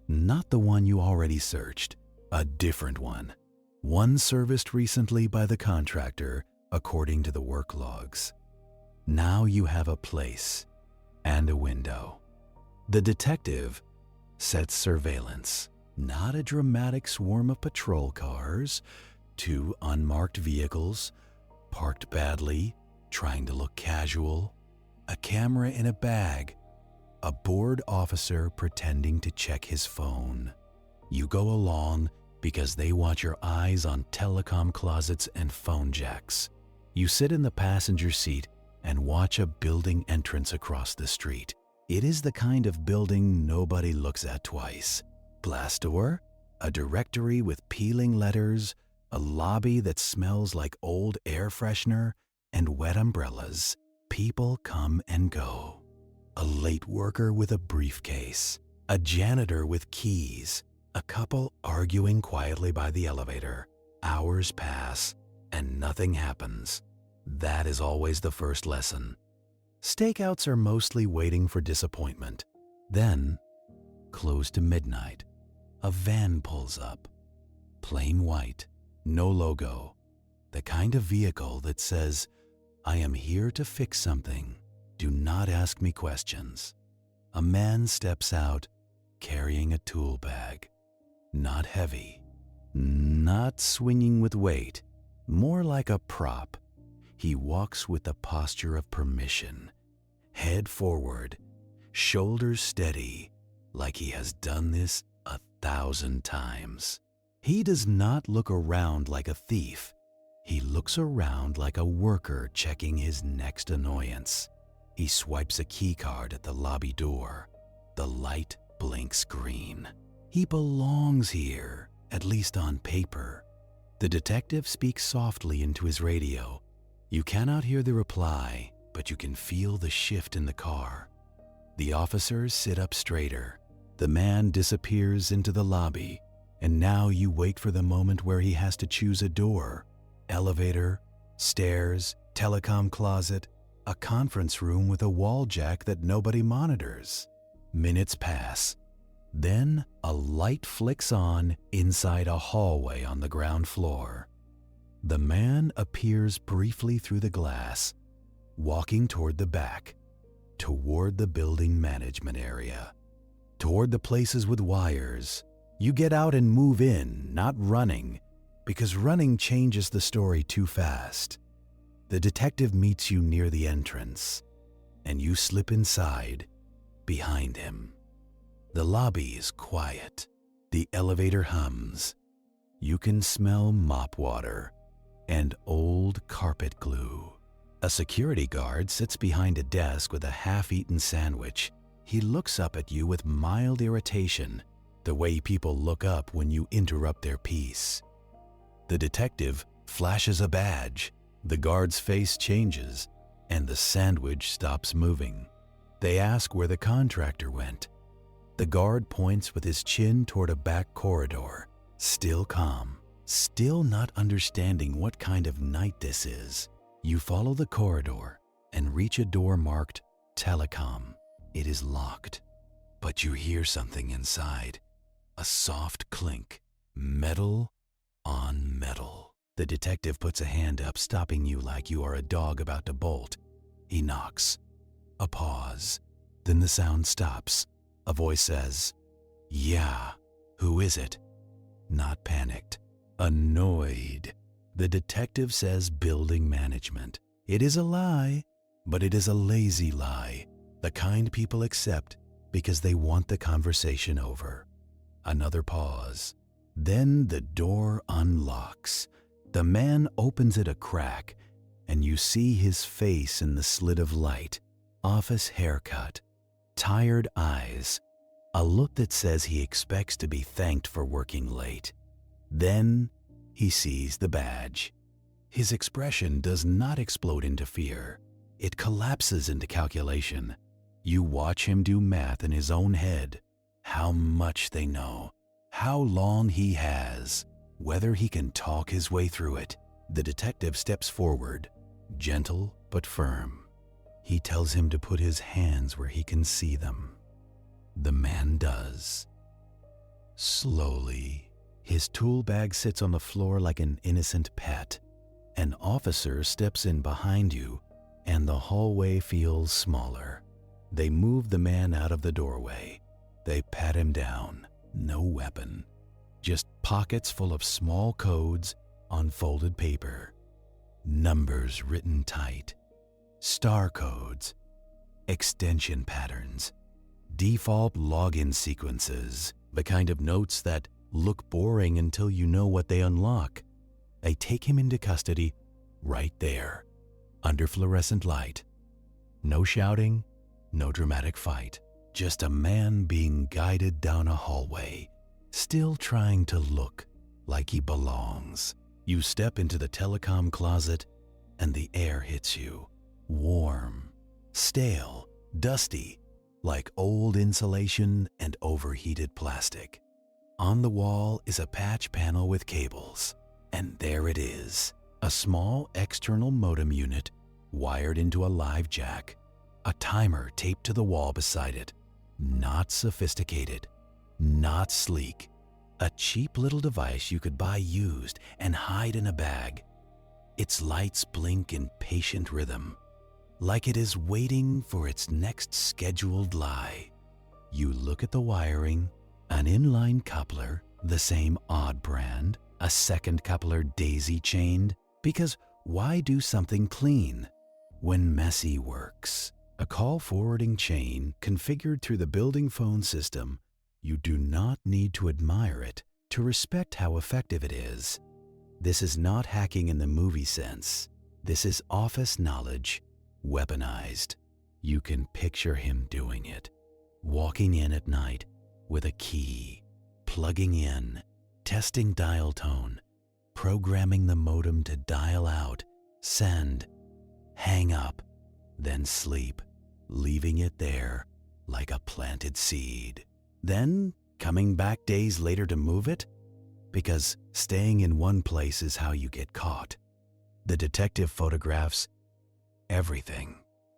Not the one you already searched, a different one. One serviced recently by the contractor according to the work logs. Now you have a place and a window. The detective sets surveillance. Not a dramatic swarm of patrol cars, 2 unmarked vehicles, parked badly, trying to look casual, a camera in a bag, a bored officer pretending to check his phone. You go along because they want your eyes on telecom closets and phone jacks. You sit in the passenger seat and watch a building entrance across the street. It is the kind of building nobody looks at twice. Glass door, a directory with peeling letters, a lobby that smells like old air freshener, and wet umbrellas. People come and go. A late worker with a briefcase, a janitor with keys, a couple arguing quietly by the elevator. Hours pass and nothing happens. That is always the first lesson. Stakeouts are mostly waiting for disappointment. Then, close to midnight, a van pulls up. Plain white, no logo. The kind of vehicle that says, "I am here to fix something. Do not ask me questions." A man steps out carrying a tool bag. Not heavy, not swinging with weight, more like a prop. He walks with the posture of permission, head forward, shoulders steady, like he has done this 1,000 times. He does not look around like a thief. He looks around like a worker checking his next annoyance. He swipes a key card at the lobby door. The light blinks green. He belongs here, at least on paper. The detective speaks softly into his radio. You cannot hear the reply, but you can feel the shift in the car. The officers sit up straighter. The man disappears into the lobby, and now you wait for the moment where he has to choose a door, elevator, stairs, telecom closet, a conference room with a wall jack that nobody monitors. Minutes pass. Then a light flicks on inside a hallway on the ground floor. The man appears briefly through the glass, walking toward the back, toward the building management area, toward the places with wires. You get out and move in, not running, because running changes the story too fast. The detective meets you near the entrance, and you slip inside, behind him. The lobby is quiet. The elevator hums. You can smell mop water and old carpet glue. A security guard sits behind a desk with a half-eaten sandwich. He looks up at you with mild irritation, the way people look up when you interrupt their piece. The detective flashes a badge. The guard's face changes, and the sandwich stops moving. They ask where the contractor went. The guard points with his chin toward a back corridor, still calm, still not understanding what kind of night this is. You follow the corridor and reach a door marked Telecom. It is locked, but you hear something inside. A soft clink, metal on metal. The detective puts a hand up, stopping you like you are a dog about to bolt. He knocks. A pause. Then the sound stops. A voice says, "Yeah, who is it?" Not panicked, annoyed. The detective says building management. It is a lie, but it is a lazy lie, the kind people accept because they want the conversation over. Another pause. Then the door unlocks. The man opens it a crack, and you see his face in the slit of light. Office haircut, tired eyes, a look that says he expects to be thanked for working late. Then he sees the badge. His expression does not explode into fear. It collapses into calculation. You watch him do math in his own head. How much they know, how long he has, whether he can talk his way through it. The detective steps forward, gentle but firm. He tells him to put his hands where he can see them. The man does. Slowly, his tool bag sits on the floor like an innocent pet. An officer steps in behind you, and the hallway feels smaller. They move the man out of the doorway. They pat him down. No weapon. Just pockets full of small codes on folded paper. Numbers written tight. Star codes. Extension patterns. Default login sequences. The kind of notes that look boring until you know what they unlock. They take him into custody right there, under fluorescent light. No shouting, no dramatic fight. Just a man being guided down a hallway, still trying to look like he belongs. You step into the telecom closet and the air hits you. Warm, stale, dusty, like old insulation and overheated plastic. On the wall is a patch panel with cables. And there it is, a small external modem unit wired into a live jack, a timer taped to the wall beside it. Not sophisticated, not sleek, a cheap little device you could buy used and hide in a bag. Its lights blink in patient rhythm, like it is waiting for its next scheduled lie. You look at the wiring, an inline coupler, the same odd brand, a second coupler daisy-chained, because why do something clean when messy works? A call forwarding chain configured through the building phone system. You do not need to admire it to respect how effective it is. This is not hacking in the movie sense. This is office knowledge, weaponized. You can picture him doing it, walking in at night with a key, plugging in, testing dial tone, programming the modem to dial out, send, hang up, then sleep, leaving it there like a planted seed. Then coming back days later to move it, because staying in one place is how you get caught. The detective photographs everything.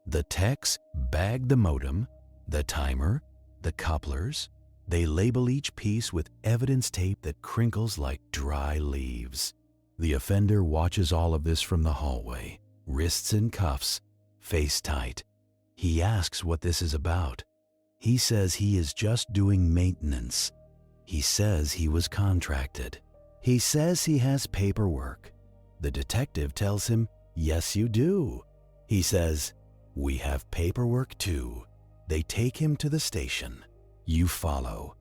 The techs bag the modem, the timer, the couplers. They label each piece with evidence tape that crinkles like dry leaves. The offender watches all of this from the hallway, wrists in cuffs, face tight. He asks what this is about. He says he is just doing maintenance. He says he was contracted. He says he has paperwork. The detective tells him, "Yes, you do." He says, "We have paperwork too." They take him to the station. You follow,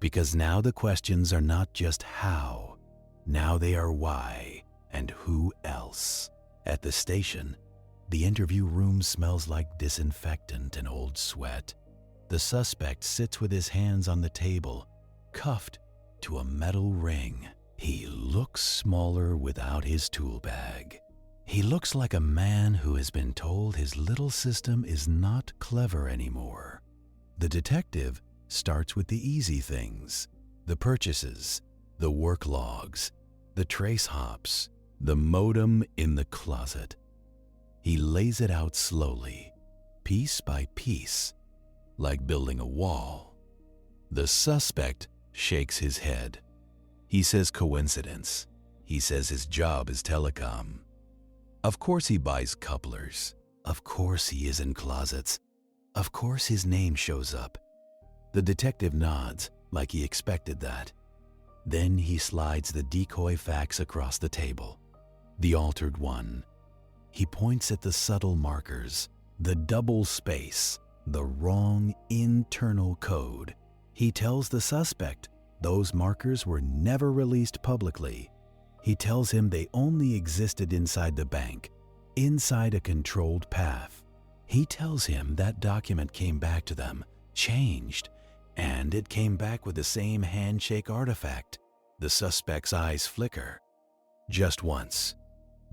because now the questions are not just how. Now they are why and who else. At the station, the interview room smells like disinfectant and old sweat. The suspect sits with his hands on the table, cuffed to a metal ring. He looks smaller without his tool bag. He looks like a man who has been told his little system is not clever anymore. The detective starts with the easy things, the purchases, the work logs, the trace hops, the modem in the closet. He lays it out slowly, piece by piece, like building a wall. The suspect shakes his head. He says coincidence. He says his job is telecom. Of course he buys couplers. Of course he is in closets. Of course his name shows up. The detective nods like he expected that. Then he slides the decoy fax across the table, the altered one. He points at the subtle markers, the double space, the wrong internal code. He tells the suspect those markers were never released publicly. He tells him they only existed inside the bank, inside a controlled path. He tells him that document came back to them, changed, and it came back with the same handshake artifact. The suspect's eyes flicker. Just once.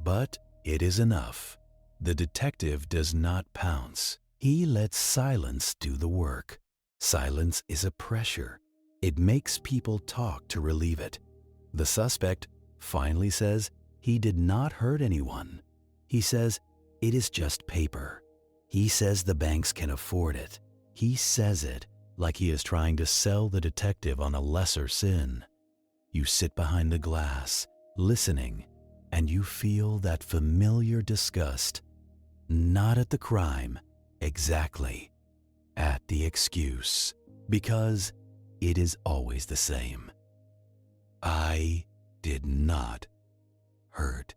But it is enough. The detective does not pounce. He lets silence do the work. Silence is a pressure. It makes people talk to relieve it. The suspect finally says he did not hurt anyone. He says it is just paper. He says the banks can afford it. He says it like he is trying to sell the detective on a lesser sin. You sit behind the glass, listening, and you feel that familiar disgust, not at the crime, exactly, at the excuse, because it is always the same. I did not hurt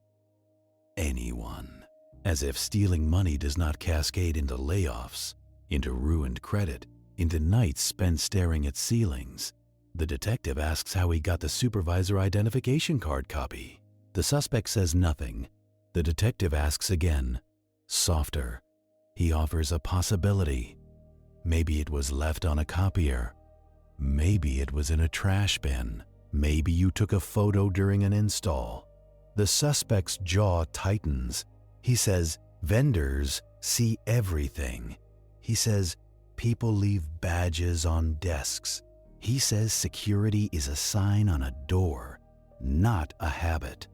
anyone. As if stealing money does not cascade into layoffs, into ruined credit, into nights spent staring at ceilings. The detective asks how he got the supervisor identification card copy. The suspect says nothing. The detective asks again, softer. He offers a possibility. Maybe it was left on a copier. Maybe it was in a trash bin. Maybe you took a photo during an install. The suspect's jaw tightens. He says, vendors see everything. He says, people leave badges on desks. He says security is a sign on a door, not a habit.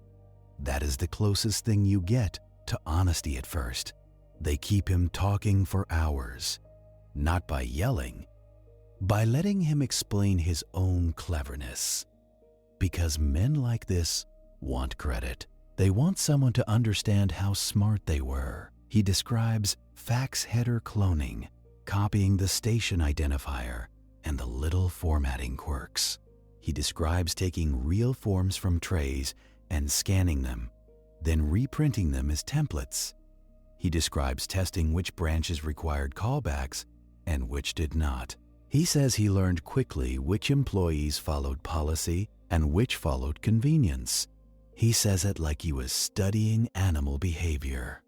That is the closest thing you get to honesty at first. They keep him talking for hours, not by yelling, by letting him explain his own cleverness. Because men like this want credit. They want someone to understand how smart they were. He describes FAX header cloning, copying the station identifier, and the little formatting quirks. He describes taking real forms from trays and scanning them, then reprinting them as templates. He describes testing which branches required callbacks and which did not. He says he learned quickly which employees followed policy and which followed convenience. He says it like he was studying animal behavior.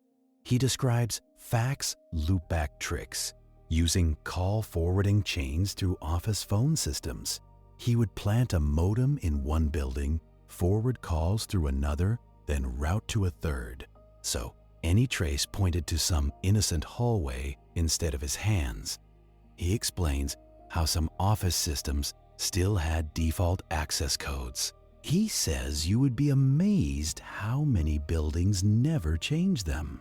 He describes FAX loopback tricks, using call forwarding chains through office phone systems. He would plant a modem in one building, forward calls through another, then route to a third. So any trace pointed to some innocent hallway instead of his hands. He explains how some office systems still had default access codes. He says you would be amazed how many buildings never change them.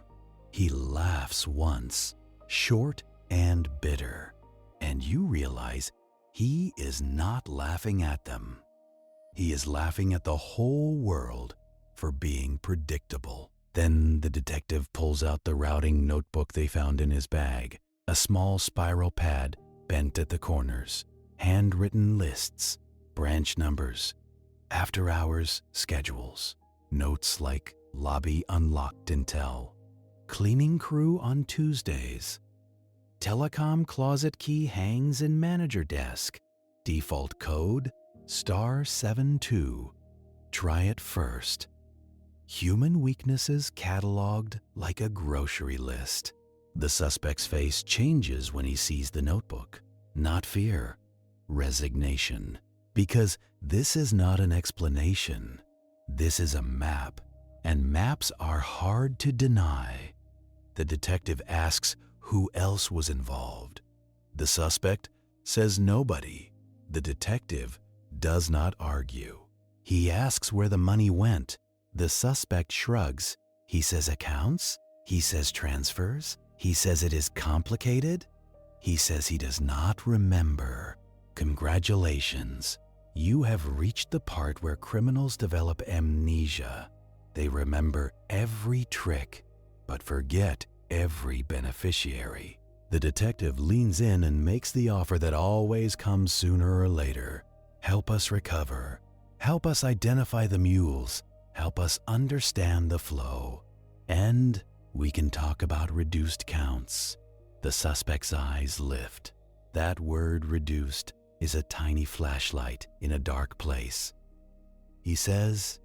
He laughs once, short and bitter, and you realize he is not laughing at them. He is laughing at the whole world for being predictable. Then the detective pulls out the routing notebook they found in his bag, a small spiral pad bent at the corners, handwritten lists, branch numbers, after-hours schedules, notes like lobby unlocked intel, cleaning crew on Tuesdays, telecom closet key hangs in manager desk, default code *72, try it first. Human weaknesses cataloged like a grocery list. The suspect's face changes when he sees the notebook. Not fear, resignation. Because this is not an explanation. This is a map, and maps are hard to deny. The detective asks who else was involved. The suspect says nobody. The detective does not argue. He asks where the money went. The suspect shrugs. He says accounts. He says transfers. He says it is complicated. He says he does not remember. Congratulations. You have reached the part where criminals develop amnesia. They remember every trick, but forget every beneficiary. The detective leans in and makes the offer that always comes sooner or later. Help us recover. Help us identify the mules. Help us understand the flow. And we can talk about reduced counts. The suspect's eyes lift. That word reduced is a tiny flashlight in a dark place. He says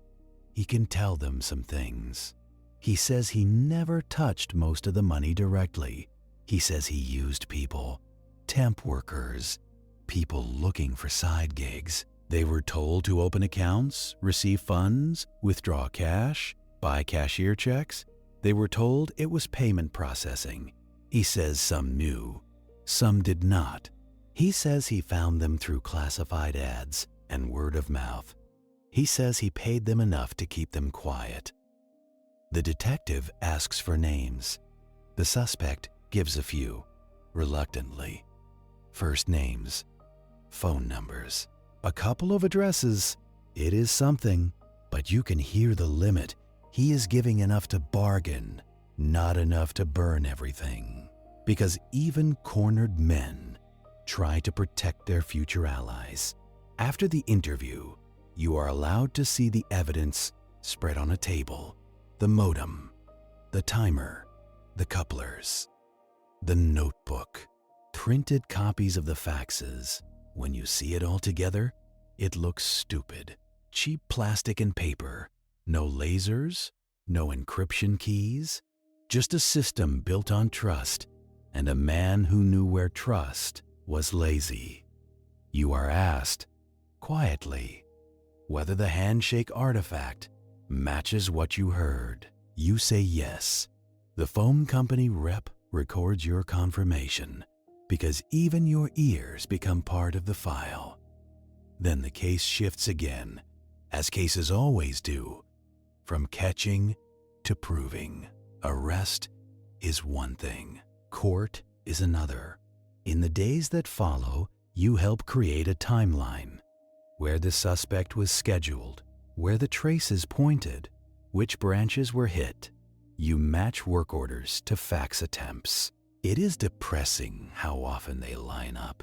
he can tell them some things. He says he never touched most of the money directly. He says he used people, temp workers, people looking for side gigs. They were told to open accounts, receive funds, withdraw cash, buy cashier checks. They were told it was payment processing. He says some knew, some did not. He says he found them through classified ads and word of mouth. He says he paid them enough to keep them quiet. The detective asks for names. The suspect gives a few, reluctantly. First names, phone numbers, a couple of addresses. It is something, but you can hear the limit. He is giving enough to bargain, not enough to burn everything. Because even cornered men try to protect their future allies. After the interview, you are allowed to see the evidence spread on a table, the modem, the timer, the couplers, the notebook, printed copies of the faxes. When you see it all together, it looks stupid. Cheap plastic and paper, no lasers, no encryption keys, just a system built on trust and a man who knew where trust was lazy. You are asked, quietly, whether the handshake artifact matches what you heard. You say yes. The phone company rep records your confirmation because even your ears become part of the file. Then the case shifts again, as cases always do, from catching to proving. Arrest is one thing, court is another. In the days that follow, you help create a timeline where the suspect was scheduled, where the traces pointed, which branches were hit. You match work orders to fax attempts. It is depressing how often they line up.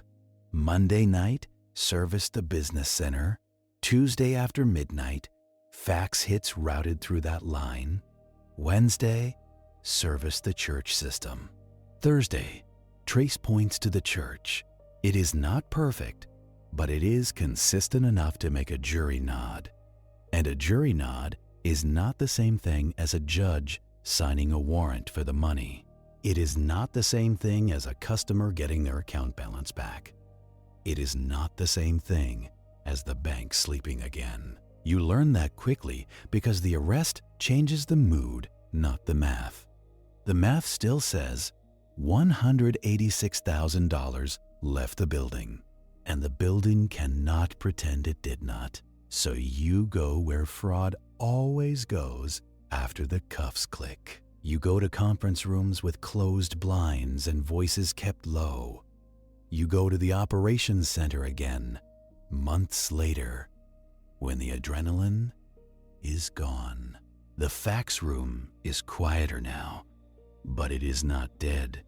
Monday night, service the business center. Tuesday after midnight, fax hits routed through that line. Wednesday, service the church system. Thursday, trace points to the church. It is not perfect, but it is consistent enough to make a jury nod. And a jury nod is not the same thing as a judge signing a warrant for the money. It is not the same thing as a customer getting their account balance back. It is not the same thing as the bank sleeping again. You learn that quickly because the arrest changes the mood, not the math. The math still says $186,000 left the building, and the building cannot pretend it did not. So you go where fraud always goes after the cuffs click. You go to conference rooms with closed blinds and voices kept low. You go to the operations center again, months later, when the adrenaline is gone. The fax room is quieter now, but it is not dead.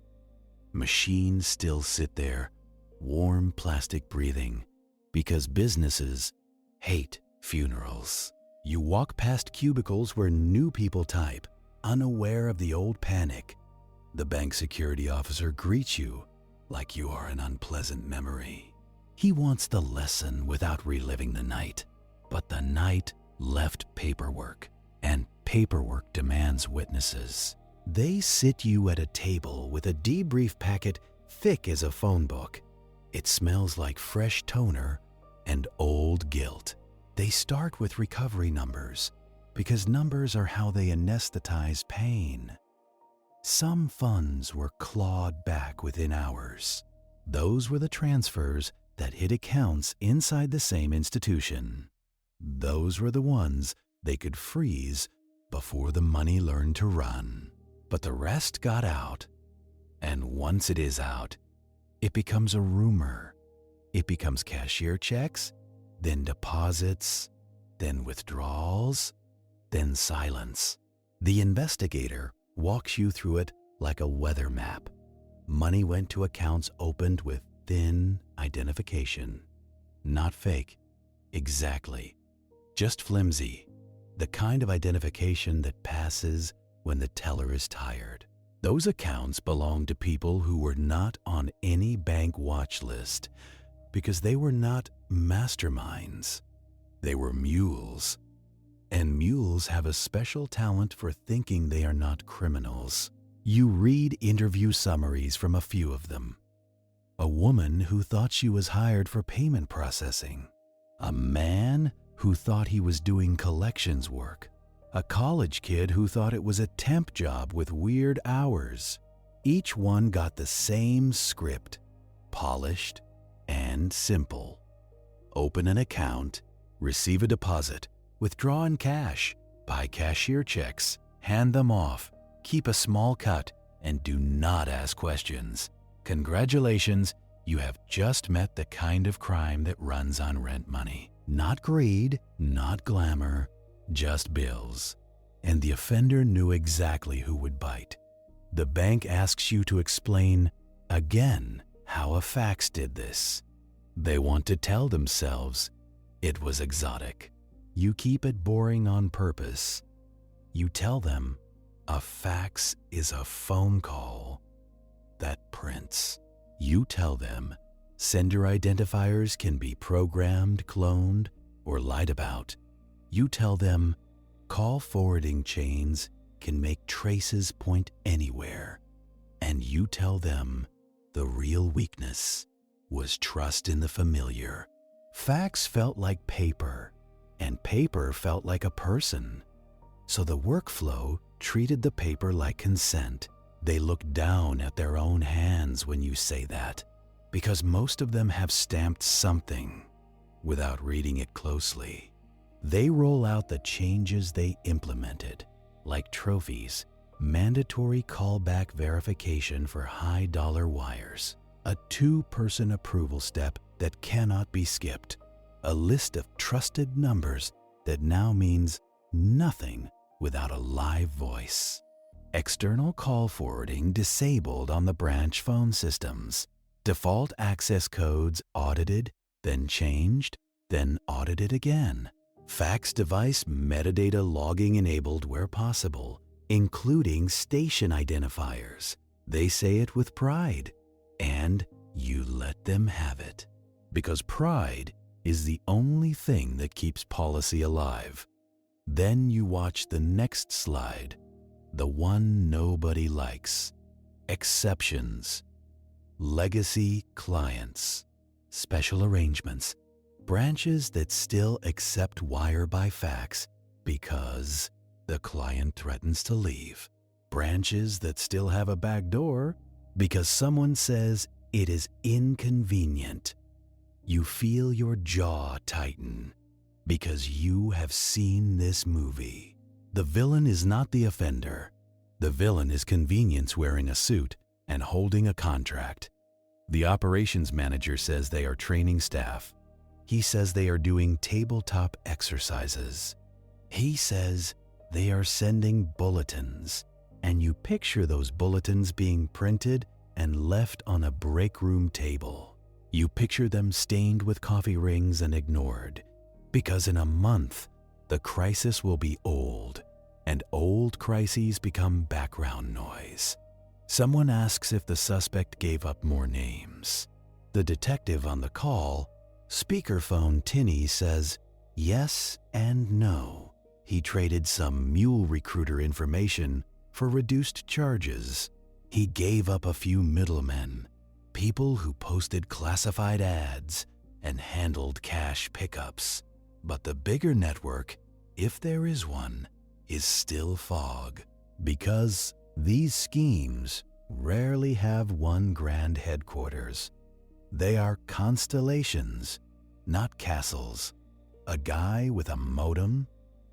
Machines still sit there, warm plastic breathing, because businesses hate funerals. You walk past cubicles where new people type, unaware of the old panic. The bank security officer greets you like you are an unpleasant memory. He wants the lesson without reliving the night, but the night left paperwork, and paperwork demands witnesses. They sit you at a table with a debrief packet thick as a phone book. It smells like fresh toner and old guilt. They start with recovery numbers because numbers are how they anesthetize pain. Some funds were clawed back within hours. Those were the transfers that hit accounts inside the same institution. Those were the ones they could freeze before the money learned to run. But the rest got out, and once it is out, it becomes a rumor. It becomes cashier checks, then deposits, then withdrawals, then silence. The investigator walks you through it like a weather map. Money went to accounts opened with thin identification. Not fake, exactly. Just flimsy. The kind of identification that passes when the teller is tired. Those accounts belong to people who were not on any bank watch list because they were not masterminds. They were mules. And mules have a special talent for thinking they are not criminals. You read interview summaries from a few of them. A woman who thought she was hired for payment processing. A man who thought he was doing collections work. A college kid who thought it was a temp job with weird hours. Each one got the same script, polished and simple. Open an account, receive a deposit, withdraw in cash, buy cashier checks, hand them off, keep a small cut, and do not ask questions. Congratulations, you have just met the kind of crime that runs on rent money. Not greed, not glamour, just bills. And the offender knew exactly who would bite. The bank asks you to explain, again, how a fax did this. They want to tell themselves it was exotic. You keep it boring on purpose. You tell them a fax is a phone call that prints. You tell them sender identifiers can be programmed, cloned, or lied about. You tell them call forwarding chains can make traces point anywhere. And you tell them the real weakness was trust in the familiar. Fax felt like paper, and paper felt like a person. So the workflow treated the paper like consent. They look down at their own hands when you say that, because most of them have stamped something without reading it closely. They roll out the changes they implemented, like trophies, mandatory callback verification for high-dollar wires, a two-person approval step that cannot be skipped, a list of trusted numbers that now means nothing without a live voice. External call forwarding disabled on the branch phone systems. Default access codes audited, then changed, then audited again. Fax device metadata logging enabled where possible, including station identifiers. They say it with pride, and you let them have it. Because pride is the only thing that keeps policy alive. Then you watch the next slide, the one nobody likes. Exceptions. Legacy clients. Special arrangements. Branches that still accept wire by fax because the client threatens to leave. Branches that still have a back door because someone says it is inconvenient. You feel your jaw tighten because you have seen this movie. The villain is not the offender. The villain is convenience wearing a suit and holding a contract. The operations manager says they are training staff. He says they are doing tabletop exercises. He says they are sending bulletins, and you picture those bulletins being printed and left on a break room table. You picture them stained with coffee rings and ignored, because in a month, the crisis will be old, and old crises become background noise. Someone asks if the suspect gave up more names. The detective on the call, speakerphone tinny, says yes and no. He traded some mule recruiter information for reduced charges. He gave up a few middlemen, people who posted classified ads and handled cash pickups. But the bigger network, if there is one, is still fog, because these schemes rarely have one grand headquarters. They are constellations, not castles. A guy with a modem,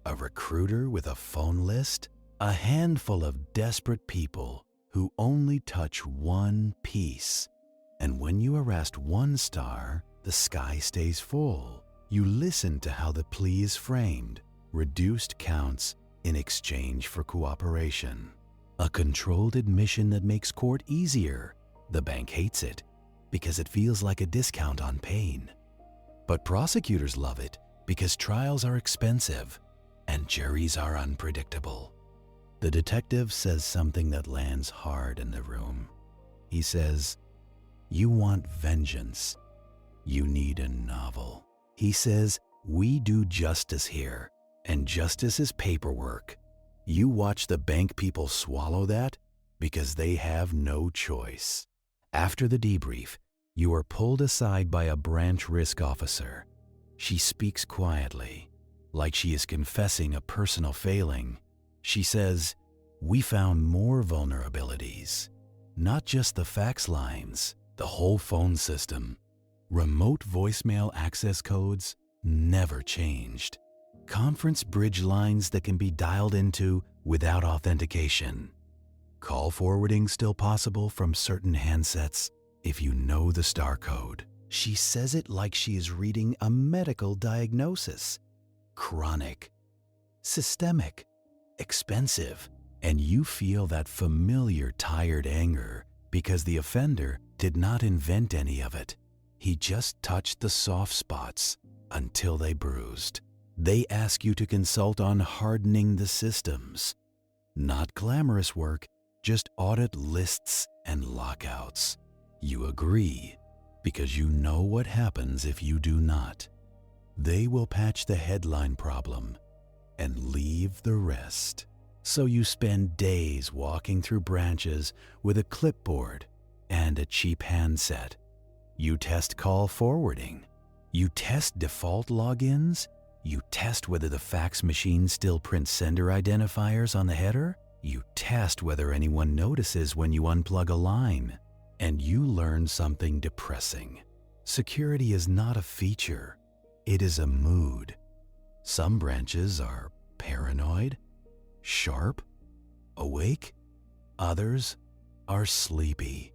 a recruiter with a phone list, a handful of desperate people who only touch one piece. And when you arrest one star, the sky stays full. You listen to how the plea is framed, reduced counts in exchange for cooperation. A controlled admission that makes court easier. The bank hates it because it feels like a discount on pain. But prosecutors love it because trials are expensive and juries are unpredictable. The detective says something that lands hard in the room. He says, "You want vengeance. You need a novel." He says, "We do justice here, and justice is paperwork." You watch the bank people swallow that because they have no choice. After the debrief, you are pulled aside by a branch risk officer. She speaks quietly, like she is confessing a personal failing. She says, "We found more vulnerabilities, not just the fax lines, the whole phone system. Remote voicemail access codes never changed. Conference bridge lines that can be dialed into without authentication. Call forwarding still possible from certain handsets if you know the star code. She says it like she is reading a medical diagnosis. Chronic, systemic, expensive, and you feel that familiar tired anger because the offender did not invent any of it. He just touched the soft spots until they bruised. They ask you to consult on hardening the systems. Not glamorous work, just audit lists and lockouts. You agree because you know what happens if you do not. They will patch the headline problem and leave the rest. So you spend days walking through branches with a clipboard and a cheap handset. You test call forwarding. You test default logins. You test whether the fax machine still prints sender identifiers on the header. You test whether anyone notices when you unplug a line. And you learn something depressing. Security is not a feature. It is a mood. Some branches are paranoid, sharp, awake. Others are sleepy,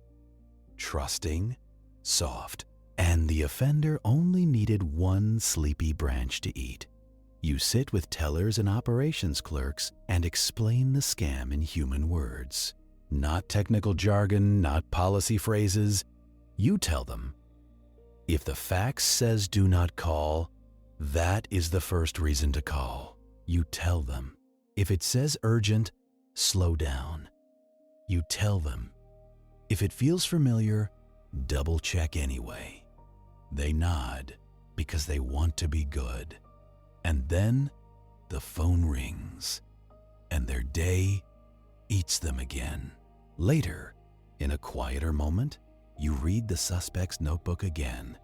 trusting, soft. And the offender only needed one sleepy branch to eat. You sit with tellers and operations clerks and explain the scam in human words. Not technical jargon, not policy phrases. You tell them, if the fax says do not call, that is the first reason to call. You tell them, if it says urgent, slow down. You tell them, if it feels familiar, double check anyway. They nod because they want to be good. And then the phone rings and their day eats them again. Later, in a quieter moment, you read the suspect's notebook again.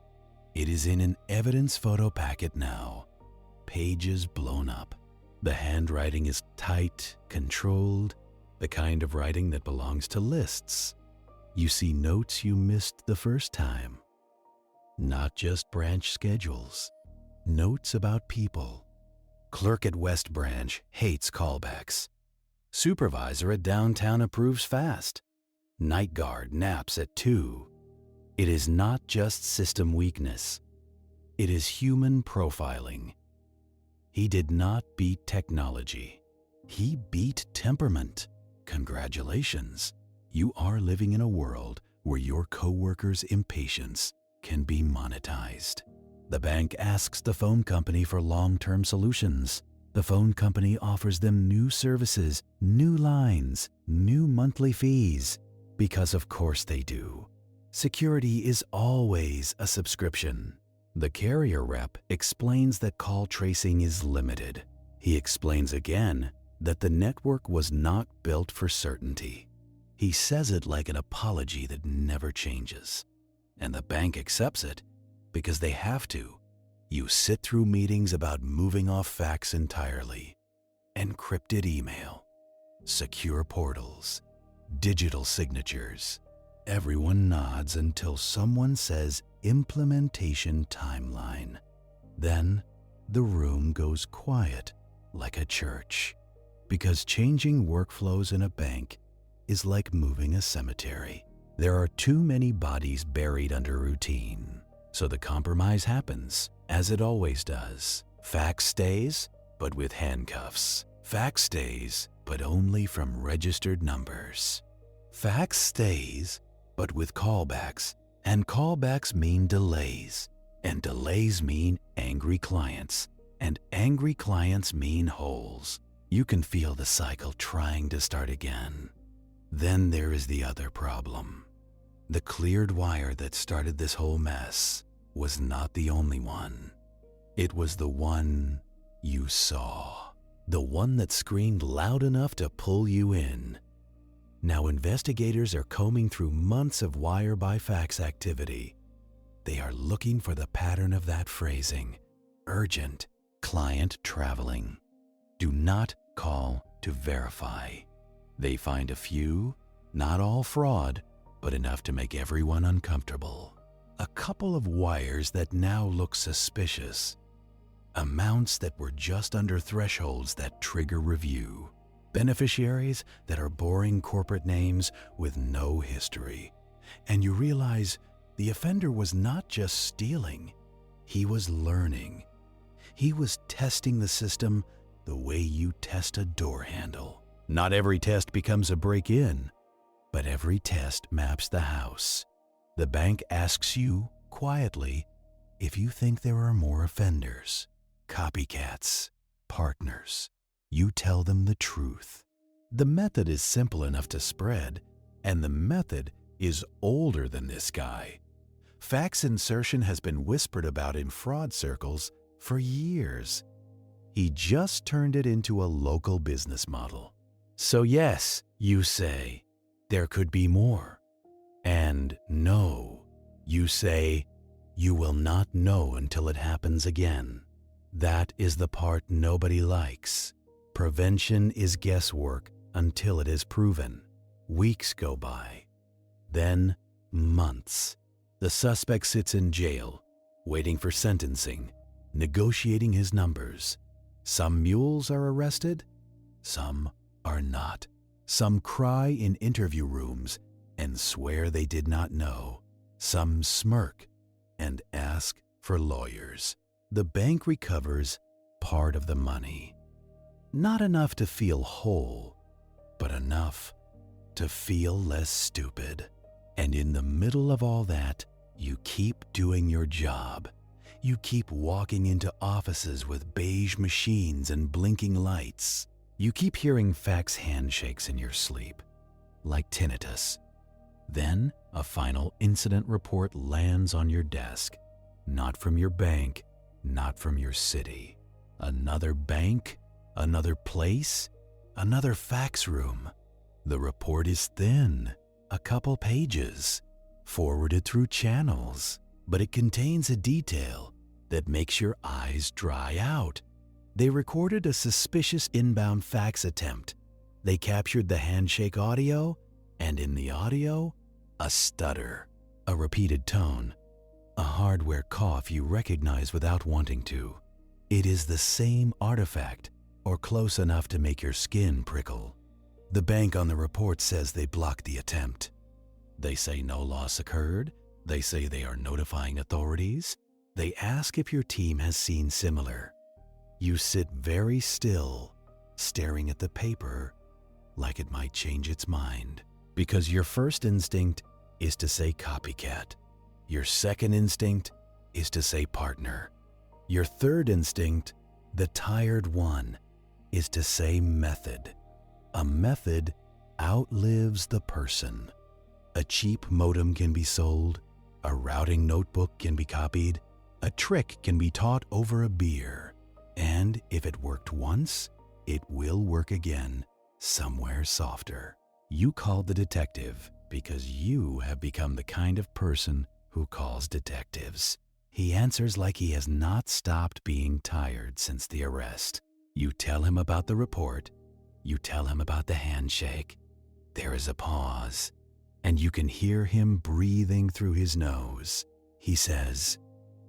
It is in an evidence photo packet now, pages blown up. The handwriting is tight, controlled, the kind of writing that belongs to lists. You see notes you missed the first time. Not just branch schedules, notes about people. Clerk at West Branch hates callbacks. Supervisor at downtown approves fast. Night guard naps at 2. It is not just system weakness. It is human profiling. He did not beat technology. He beat temperament. Congratulations. You are living in a world where your coworkers' impatience can be monetized. The bank asks the phone company for long-term solutions. The phone company offers them new services, new lines, new monthly fees, because of course they do. Security is always a subscription. The carrier rep explains that call tracing is limited. He explains again that the network was not built for certainty. He says it like an apology that never changes. And the bank accepts it because they have to. You sit through meetings about moving off fax entirely, encrypted email, secure portals, digital signatures. Everyone nods until someone says implementation timeline. Then the room goes quiet like a church, because changing workflows in a bank is like moving a cemetery. There are too many bodies buried under routine, so the compromise happens, as it always does. Fax stays, but with handcuffs. Fax stays, but only from registered numbers. Fax stays, but with callbacks, and callbacks mean delays, and delays mean angry clients, and angry clients mean holes. You can feel the cycle trying to start again. Then there is the other problem. The cleared wire that started this whole mess was not the only one. It was the one you saw. The one that screamed loud enough to pull you in. Now investigators are combing through months of wire by fax activity. They are looking for the pattern of that phrasing. Urgent, client traveling. Do not call to verify. They find a few, not all fraud, but enough to make everyone uncomfortable. A couple of wires that now look suspicious. Amounts that were just under thresholds that trigger review. beneficiaries that are boring corporate names with no history. And you realize the offender was not just stealing, he was learning. He was testing the system the way you test a door handle. Not every test becomes a break-in, but every test maps the house. The bank asks you, quietly, if you think there are more offenders, copycats, partners. You tell them the truth. The method is simple enough to spread, and the method is older than this guy. FAX insertion has been whispered about in fraud circles for years. He just turned it into a local business model. So yes, you say, there could be more. And no, you say, you will not know until it happens again. That is the part nobody likes. Prevention is guesswork until it is proven. Weeks go by. Then months. The suspect sits in jail, waiting for sentencing, negotiating his numbers. Some mules are arrested, some are not. Some cry in interview rooms and swear they did not know. Some smirk and ask for lawyers. The bank recovers part of the money. Not enough to feel whole, but enough to feel less stupid. And in the middle of all that, you keep doing your job. You keep walking into offices with beige machines and blinking lights. You keep hearing fax handshakes in your sleep, like tinnitus. Then a final incident report lands on your desk, not from your bank, not from your city. Another bank, another place, another fax room. The report is thin, a couple pages, forwarded through channels, but it contains a detail that makes your eyes dry out. They recorded a suspicious inbound fax attempt. They captured the handshake audio, and in the audio, a stutter, a repeated tone, a hardware cough you recognize without wanting to. It is the same artifact, or close enough to make your skin prickle. The bank on the report says they blocked the attempt. They say no loss occurred. They say they are notifying authorities. They ask if your team has seen similar. You sit very still, staring at the paper like it might change its mind, because your first instinct is to say copycat. Your second instinct is to say partner. Your third instinct, the tired one, is to say method. A method outlives the person. A cheap modem can be sold, a routing notebook can be copied, a trick can be taught over a beer. And if it worked once, it will work again, somewhere softer. You called the detective because you have become the kind of person who calls detectives. He answers like he has not stopped being tired since the arrest. You tell him about the report. You tell him about the handshake. There is a pause, and you can hear him breathing through his nose. He says,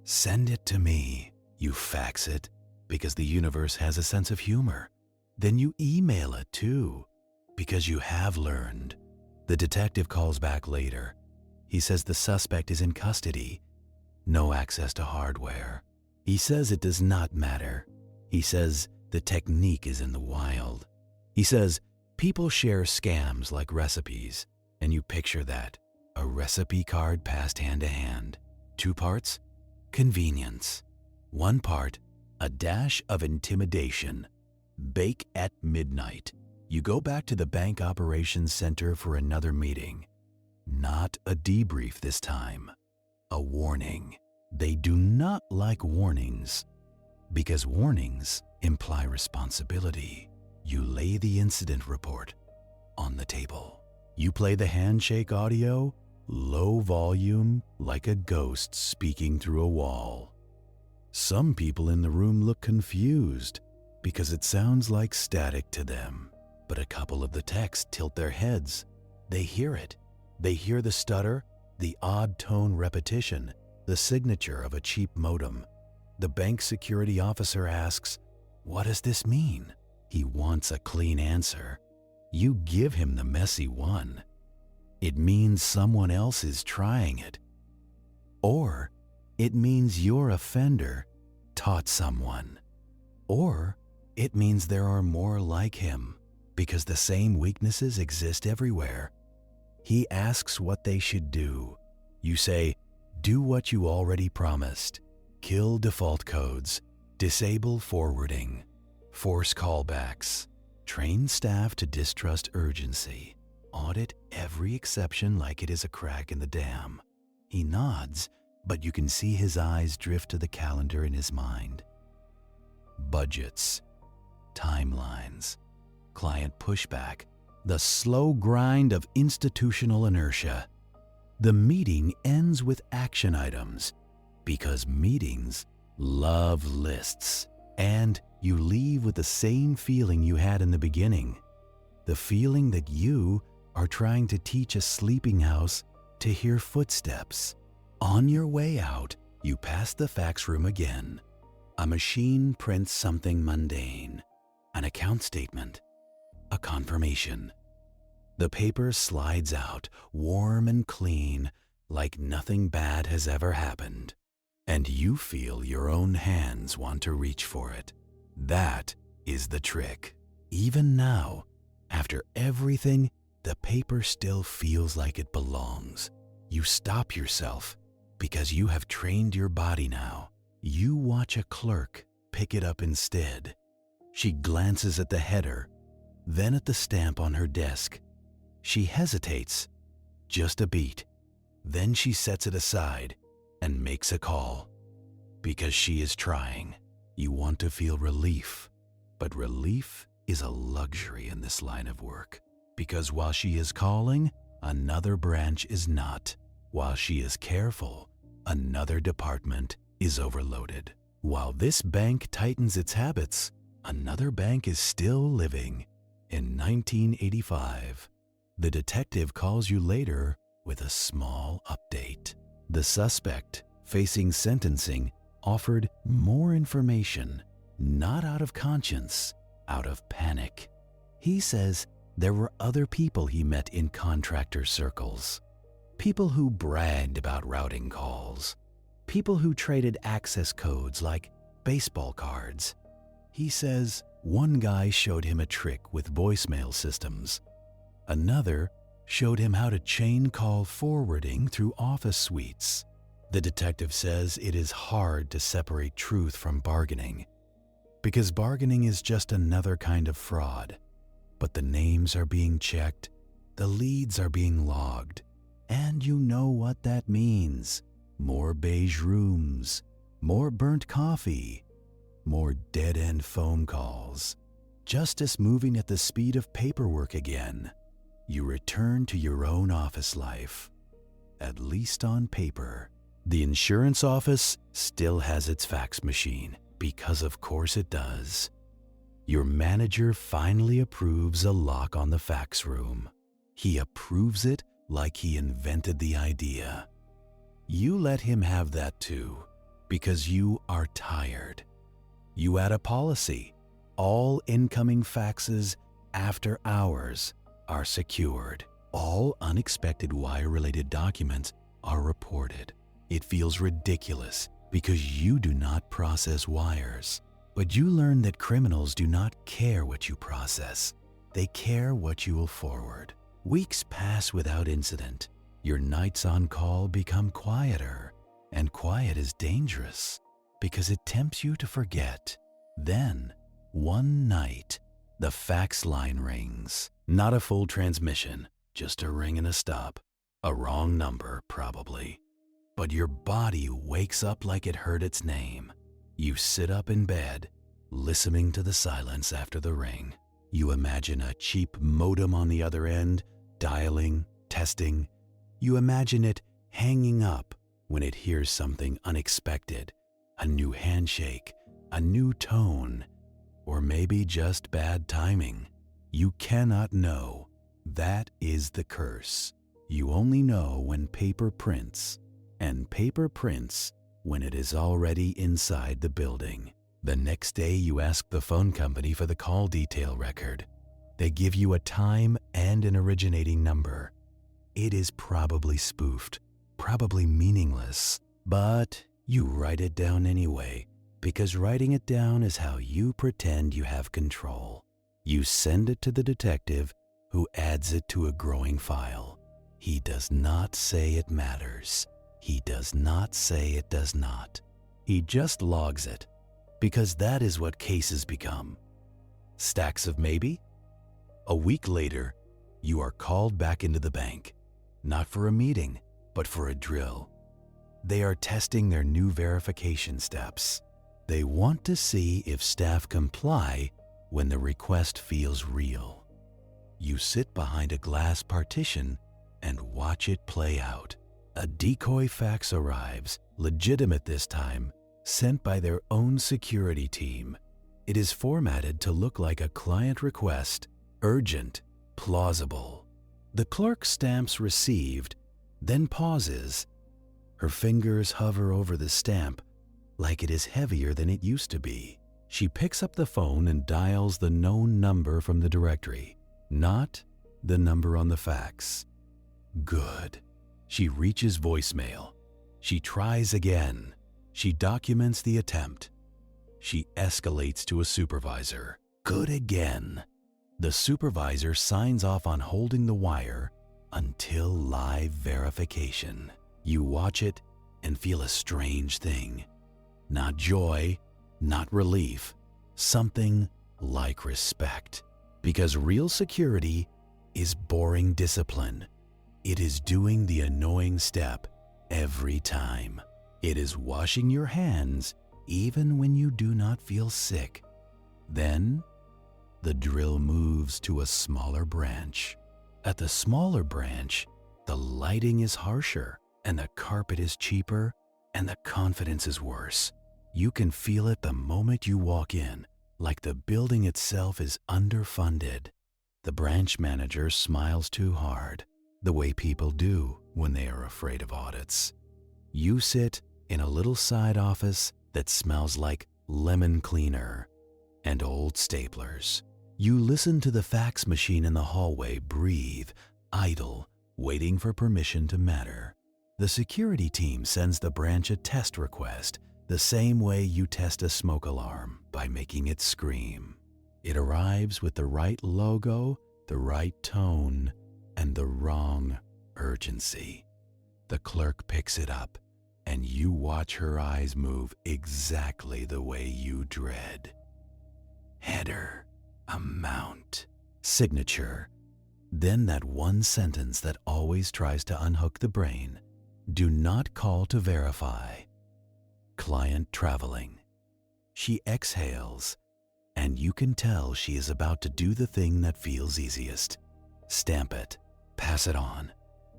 "Send it to me." You fax it, because the universe has a sense of humor. Then you email it too, because you have learned. The detective calls back later. He says the suspect is in custody. No access to hardware. He says it does not matter. He says the technique is in the wild. He says people share scams like recipes, and you picture that. A recipe card passed hand to hand. 2 parts, convenience. 1 part, a dash of intimidation. Bake at midnight. You go back to the bank operations center for another meeting. Not a debrief this time. A warning. They do not like warnings, because warnings imply responsibility. You lay the incident report on the table. You play the handshake audio, low volume, like a ghost speaking through a wall. Some people in the room look confused because it sounds like static to them, but a couple of the techs tilt their heads. They hear it. They hear the stutter, the odd tone repetition, the signature of a cheap modem. The bank security officer asks, "What does this mean?" He wants a clean answer. You give him the messy one. It means someone else is trying it. Or it means your offender taught someone. Or it means there are more like him because the same weaknesses exist everywhere. He asks what they should do. You say, do what you already promised. Kill default codes. Disable forwarding. Force callbacks. Train staff to distrust urgency. Audit every exception like it is a crack in the dam. He nods, but you can see his eyes drift to the calendar in his mind. Budgets. Timelines. Client pushback. The slow grind of institutional inertia. The meeting ends with action items because meetings love lists. And you leave with the same feeling you had in the beginning. The feeling that you are trying to teach a sleeping house to hear footsteps. On your way out, you pass the fax room again. A machine prints something mundane. An account statement. A confirmation. The paper slides out, warm and clean, like nothing bad has ever happened. And you feel your own hands want to reach for it. That is the trick. Even now, after everything, the paper still feels like it belongs. You stop yourself because you have trained your body now. You watch a clerk pick it up instead. She glances at the header, then at the stamp on her desk. She hesitates, just a beat. Then she sets it aside and makes a call. Because she is trying. You want to feel relief, but relief is a luxury in this line of work. Because while she is calling, another branch is not. While she is careful, another department is overloaded. While this bank tightens its habits, another bank is still living. In 1985, the detective calls you later with a small update. The suspect, facing sentencing, offered more information, not out of conscience, out of panic. He says there were other people he met in contractor circles. People who bragged about routing calls. People who traded access codes like baseball cards. He says one guy showed him a trick with voicemail systems. Another showed him how to chain call forwarding through office suites. The detective says it is hard to separate truth from bargaining, because bargaining is just another kind of fraud. But the names are being checked, the leads are being logged, and you know what that means. More beige rooms, more burnt coffee, more dead-end phone calls. Justice moving at the speed of paperwork again. You return to your own office life, at least on paper. The insurance office still has its fax machine, because of course it does. Your manager finally approves a lock on the fax room. He approves it like he invented the idea. You let him have that too, because you are tired. You add a policy. All incoming faxes after hours are secured. All unexpected wire-related documents are reported. It feels ridiculous because you do not process wires. But you learn that criminals do not care what you process. They care what you will forward. Weeks pass without incident. Your nights on call become quieter, and quiet is dangerous because it tempts you to forget. Then, one night, the fax line rings. Not a full transmission, just a ring and a stop. A wrong number, probably. But your body wakes up like it heard its name. You sit up in bed, listening to the silence after the ring. You imagine a cheap modem on the other end, dialing, testing. You imagine it hanging up when it hears something unexpected, a new handshake, a new tone, or maybe just bad timing. You cannot know. That is the curse. You only know when paper prints, and paper prints when it is already inside the building. The next day, you ask the phone company for the call detail record. They give you a time and an originating number. It is probably spoofed, probably meaningless, but you write it down anyway, because writing it down is how you pretend you have control. You send it to the detective, who adds it to a growing file. He does not say it matters. He does not say it does not. He just logs it, because that is what cases become. Stacks of maybe? A week later, you are called back into the bank, not for a meeting, but for a drill. They are testing their new verification steps. They want to see if staff comply when the request feels real. You sit behind a glass partition and watch it play out. A decoy fax arrives, legitimate this time, sent by their own security team. It is formatted to look like a client request, urgent, plausible. The clerk stamps received, then pauses. Her fingers hover over the stamp like it is heavier than it used to be. She picks up the phone and dials the known number from the directory, not the number on the fax. Good. She reaches voicemail. She tries again. She documents the attempt. She escalates to a supervisor. Good again. The supervisor signs off on holding the wire until live verification. You watch it and feel a strange thing. Not joy, not relief, something like respect. Because real security is boring discipline. It is doing the annoying step every time. It is washing your hands even when you do not feel sick. Then, the drill moves to a smaller branch. At the smaller branch, the lighting is harsher, and the carpet is cheaper, and the confidence is worse. You can feel it the moment you walk in, like the building itself is underfunded. The branch manager smiles too hard, the way people do when they are afraid of audits. You sit in a little side office that smells like lemon cleaner and old staplers. You listen to the fax machine in the hallway breathe, idle, waiting for permission to matter. The security team sends the branch a test request, the same way you test a smoke alarm, by making it scream. It arrives with the right logo, the right tone, and the wrong urgency. The clerk picks it up, and you watch her eyes move exactly the way you dread. Header, amount, signature. Then that one sentence that always tries to unhook the brain. Do not call to verify. Client traveling. She exhales, and you can tell she is about to do the thing that feels easiest. Stamp it, pass it on.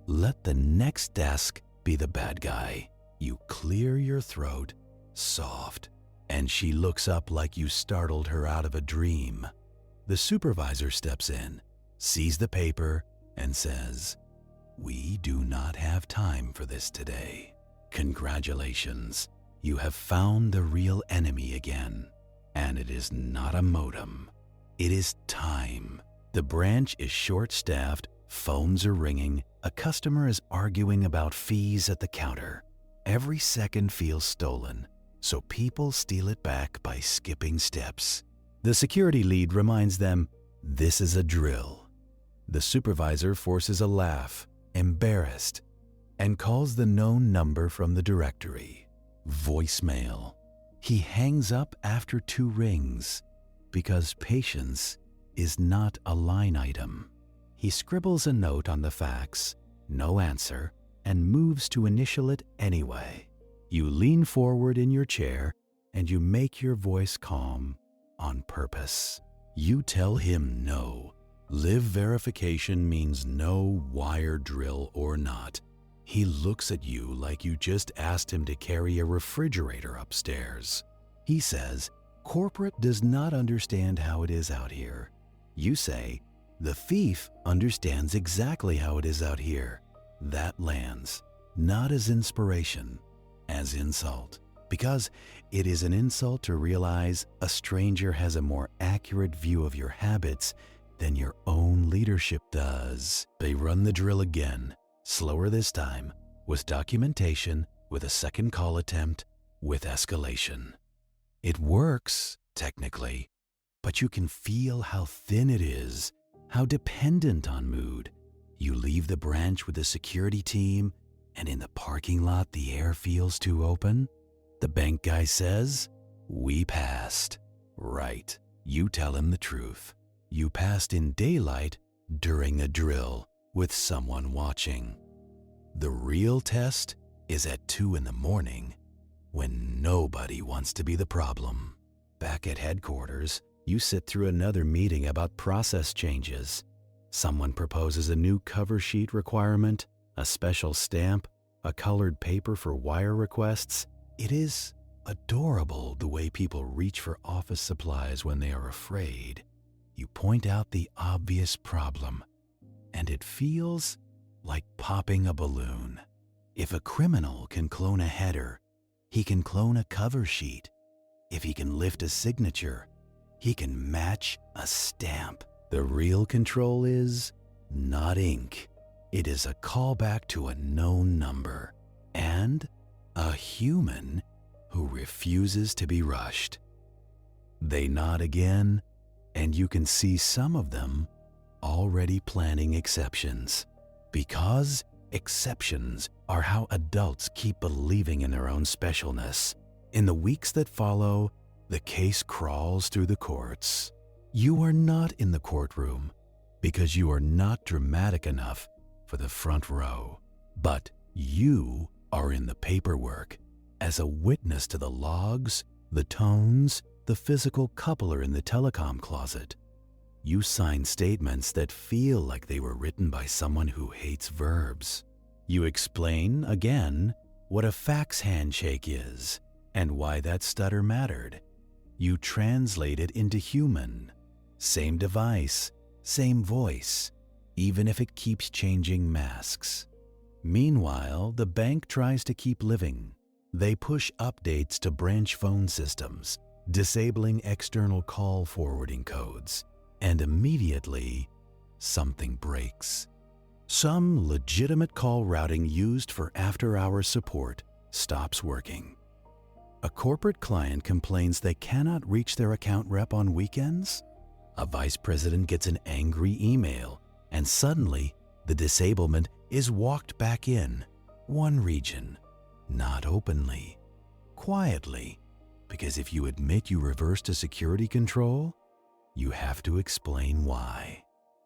Let the next desk be the bad guy. You clear your throat, soft, and she looks up like you startled her out of a dream. The supervisor steps in, sees the paper, and says, "We do not have time for this today. Congratulations, you have found the real enemy again. And it is not a modem. It is time." The branch is short-staffed, phones are ringing, a customer is arguing about fees at the counter. Every second feels stolen, so people steal it back by skipping steps. The security lead reminds them, this is a drill. The supervisor forces a laugh, embarrassed, and calls the known number from the directory. Voicemail. He hangs up after 2 rings because patience is not a line item. He scribbles a note on the fax, no answer, and moves to initial it anyway. You lean forward in your chair and you make your voice calm on purpose. You tell him no. Live verification means no wire drill or not. He looks at you like you just asked him to carry a refrigerator upstairs. He says, corporate does not understand how it is out here. You say, the thief understands exactly how it is out here. That lands, not as inspiration, as insult. because it is an insult to realize a stranger has a more accurate view of your habits than your own leadership does. They run the drill again, slower this time, with documentation, with a second call attempt, with escalation. It works, technically, but you can feel how thin it is, how dependent on mood. You leave the branch with the security team, and in the parking lot the air feels too open. The bank guy says, "We passed." Right, you tell him the truth. You passed in daylight during a drill with someone watching. The real test is at 2 in the morning when nobody wants to be the problem. Back at headquarters, you sit through another meeting about process changes. Someone proposes a new cover sheet requirement, a special stamp, a colored paper for wire requests. It is adorable the way people reach for office supplies when they are afraid. You point out the obvious problem, and it feels like popping a balloon. If a criminal can clone a header, he can clone a cover sheet. If he can lift a signature, he can match a stamp. The real control is not ink. It is a callback to a known number and a human who refuses to be rushed. They nod again, and you can see some of them already planning exceptions, because exceptions are how adults keep believing in their own specialness. In the weeks that follow, the case crawls through the courts. You are not in the courtroom because you are not dramatic enough for the front row, but you are in the paperwork as a witness to the logs, the tones, the physical coupler in the telecom closet. You sign statements that feel like they were written by someone who hates verbs. You explain, again, what a fax handshake is and why that stutter mattered. You translate it into human. Same device, same voice, even if it keeps changing masks. Meanwhile, the bank tries to keep living. They push updates to branch phone systems, disabling external call forwarding codes, and immediately, something breaks. Some legitimate call routing used for after-hours support stops working. A corporate client complains they cannot reach their account rep on weekends. A vice president gets an angry email, and suddenly, the disablement is walked back in. One region, not openly, quietly, because if you admit you reversed a security control, you have to explain why.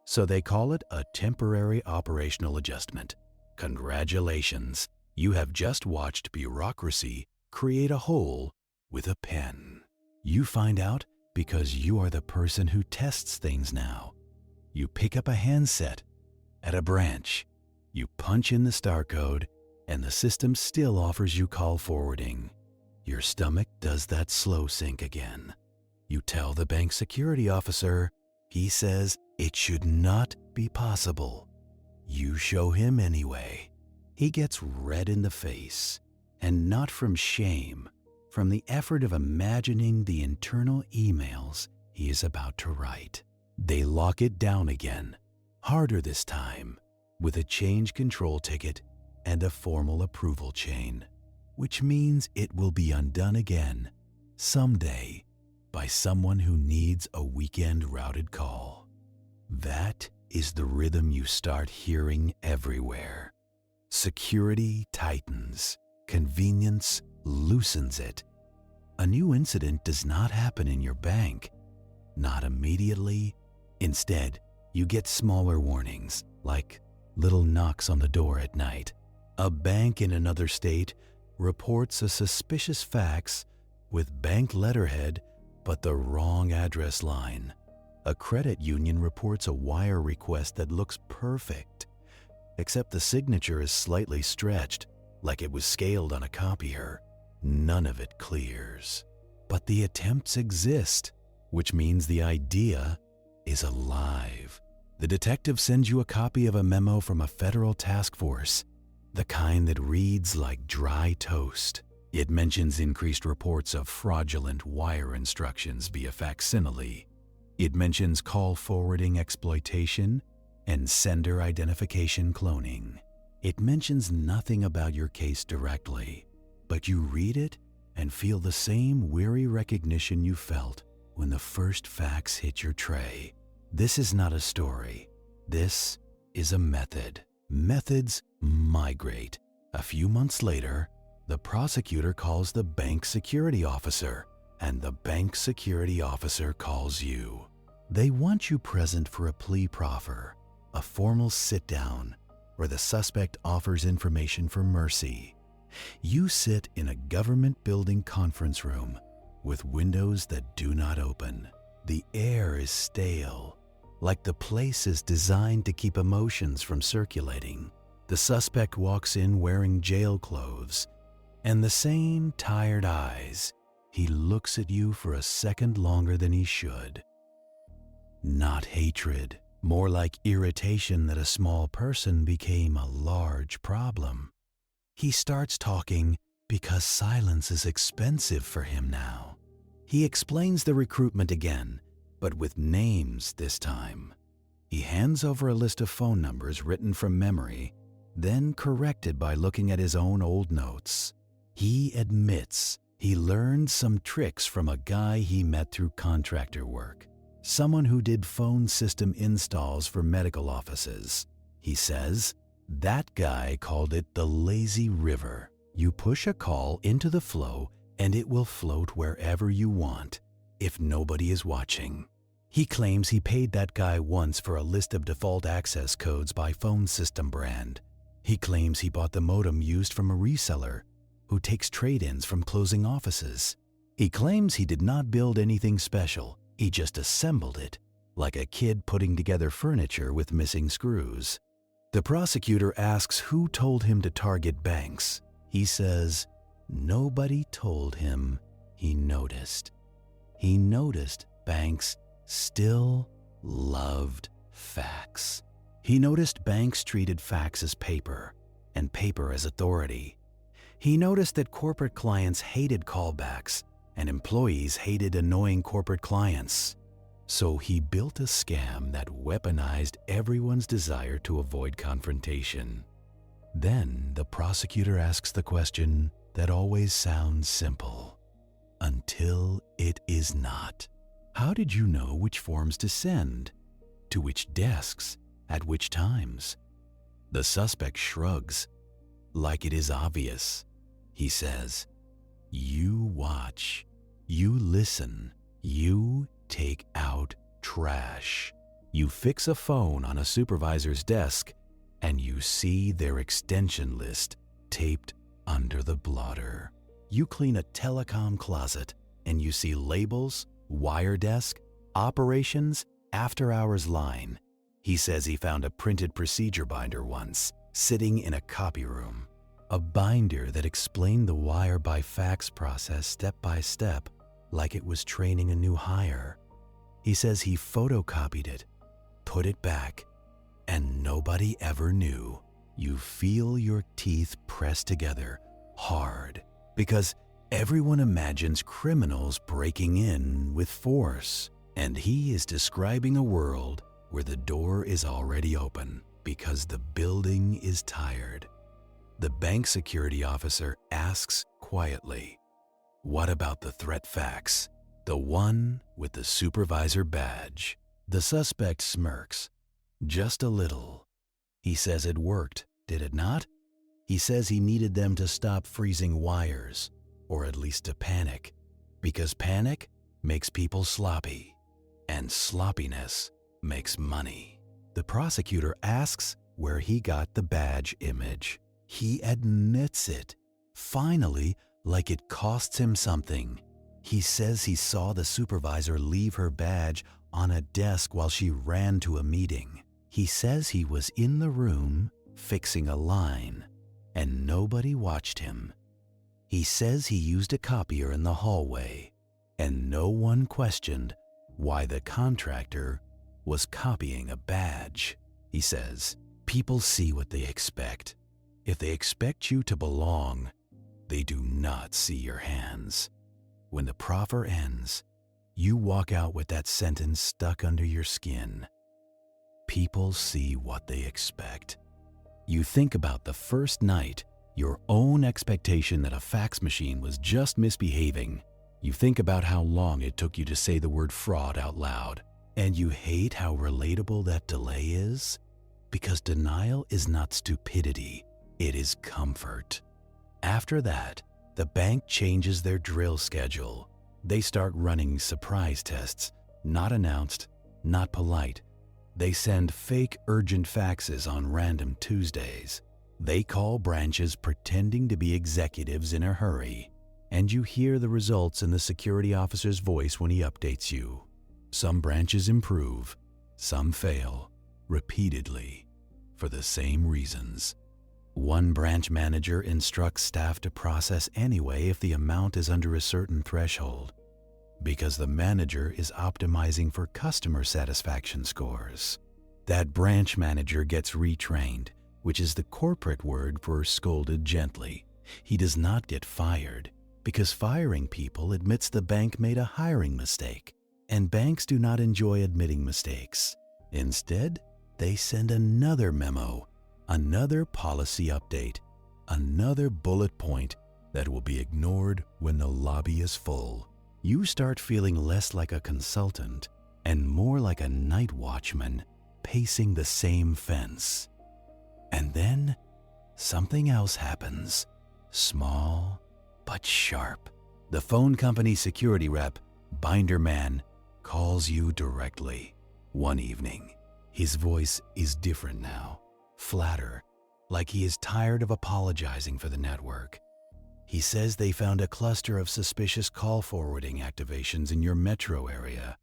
So they call it a temporary operational adjustment. Congratulations, you have just watched bureaucracy create a hole with a pen. You find out because you are the person who tests things now. You pick up a handset at a branch. You punch in the star code, and the system still offers you call forwarding. Your stomach does that slow sync again. You tell the bank security officer. He says it should not be possible. You show him anyway. He gets red in the face, and not from shame, from the effort of imagining the internal emails he is about to write. They lock it down again, harder this time, with a change control ticket and a formal approval chain, which means it will be undone again someday by someone who needs a weekend routed call. That is the rhythm you start hearing everywhere. Security tightens, convenience loosens it. A new incident does not happen in your bank, not immediately. Instead, you get smaller warnings, like little knocks on the door at night. A bank in another state reports a suspicious fax with bank letterhead but the wrong address line. A credit union reports a wire request that looks perfect, except the signature is slightly stretched, like it was scaled on a copier. None of it clears. But the attempts exist, which means the idea is alive. The detective sends you a copy of a memo from a federal task force, the kind that reads like dry toast. It mentions increased reports of fraudulent wire instructions via facsimile. It mentions call forwarding exploitation and sender identification cloning. It mentions nothing about your case directly, but you read it and feel the same weary recognition you felt when the first fax hit your tray. This is not a story. This is a method. Methods migrate. A few months later, the prosecutor calls the bank security officer, and the bank security officer calls you. They want you present for a plea proffer, a formal sit-down, where the suspect offers information for mercy. You sit in a government building conference room with windows that do not open. The air is stale, like the place is designed to keep emotions from circulating. The suspect walks in wearing jail clothes, and the same tired eyes. He looks at you for a second longer than he should. Not hatred, more like irritation that a small person became a large problem. He starts talking because silence is expensive for him now. He explains the recruitment again, but with names this time. He hands over a list of phone numbers written from memory, then corrected by looking at his own old notes. He admits he learned some tricks from a guy he met through contractor work, someone who did phone system installs for medical offices. He says, that guy called it the lazy river. You push a call into the flow and it will float wherever you want, if nobody is watching. He claims he paid that guy once for a list of default access codes by phone system brand. He claims he bought the modem used from a reseller who takes trade-ins from closing offices. He claims he did not build anything special. He just assembled it, like a kid putting together furniture with missing screws. The prosecutor asks who told him to target banks. He says, nobody told him. He noticed. He noticed banks still loved fax. He noticed banks treated fax as paper, and paper as authority. He noticed that corporate clients hated callbacks, and employees hated annoying corporate clients. So he built a scam that weaponized everyone's desire to avoid confrontation. Then the prosecutor asks the question that always sounds simple, until it is not. How did you know which forms to send? To which desks? At which times? The suspect shrugs, like it is obvious. He says, you watch, you listen, you take out trash. You fix a phone on a supervisor's desk and you see their extension list taped under the blotter. You clean a telecom closet and you see labels, wire desk, operations, after-hours line. He says he found a printed procedure binder once, sitting in a copy room. A binder that explained the wire by fax process step by step, like it was training a new hire. He says he photocopied it, put it back, and nobody ever knew. You feel your teeth pressed together hard because everyone imagines criminals breaking in with force, and he is describing a world where the door is already open because the building is tired. The bank security officer asks quietly, what about the threat fax? The one with the supervisor badge. The suspect smirks, just a little. He says it worked, did it not? He says he needed them to stop freezing wires, or at least to panic, because panic makes people sloppy, and sloppiness makes money. The prosecutor asks where he got the badge image. He admits it, finally, like it costs him something. He says he saw the supervisor leave her badge on a desk while she ran to a meeting. He says he was in the room fixing a line, and nobody watched him. He says he used a copier in the hallway, and no one questioned why the contractor was copying a badge. He says, people see what they expect. If they expect you to belong, They do not see your hands. When the proffer ends, you walk out with that sentence stuck under your skin. People see what they expect. You think about the first night, your own expectation that a fax machine was just misbehaving. You think about how long it took you to say the word fraud out loud. And you hate how relatable that delay is? Because denial is not stupidity, it is comfort. After that, the bank changes their drill schedule. They start running surprise tests, not announced, not polite. They send fake urgent faxes on random Tuesdays. They call branches pretending to be executives in a hurry. And you hear the results in the security officer's voice when he updates you. Some branches improve, some fail, repeatedly, for the same reasons. One branch manager instructs staff to process anyway if the amount is under a certain threshold, because the manager is optimizing for customer satisfaction scores. That branch manager gets retrained, which is the corporate word for scolded gently. He does not get fired, because firing people admits the bank made a hiring mistake, and banks do not enjoy admitting mistakes. Instead, they send another memo, another policy update, another bullet point that will be ignored when the lobby is full. You start feeling less like a consultant and more like a night watchman pacing the same fence. And then something else happens, small but sharp. The phone company security rep, binder man, calls you directly. One evening, his voice is different now, flatter, like he is tired of apologizing for the network. He says they found a cluster of suspicious call forwarding activations in your metro area,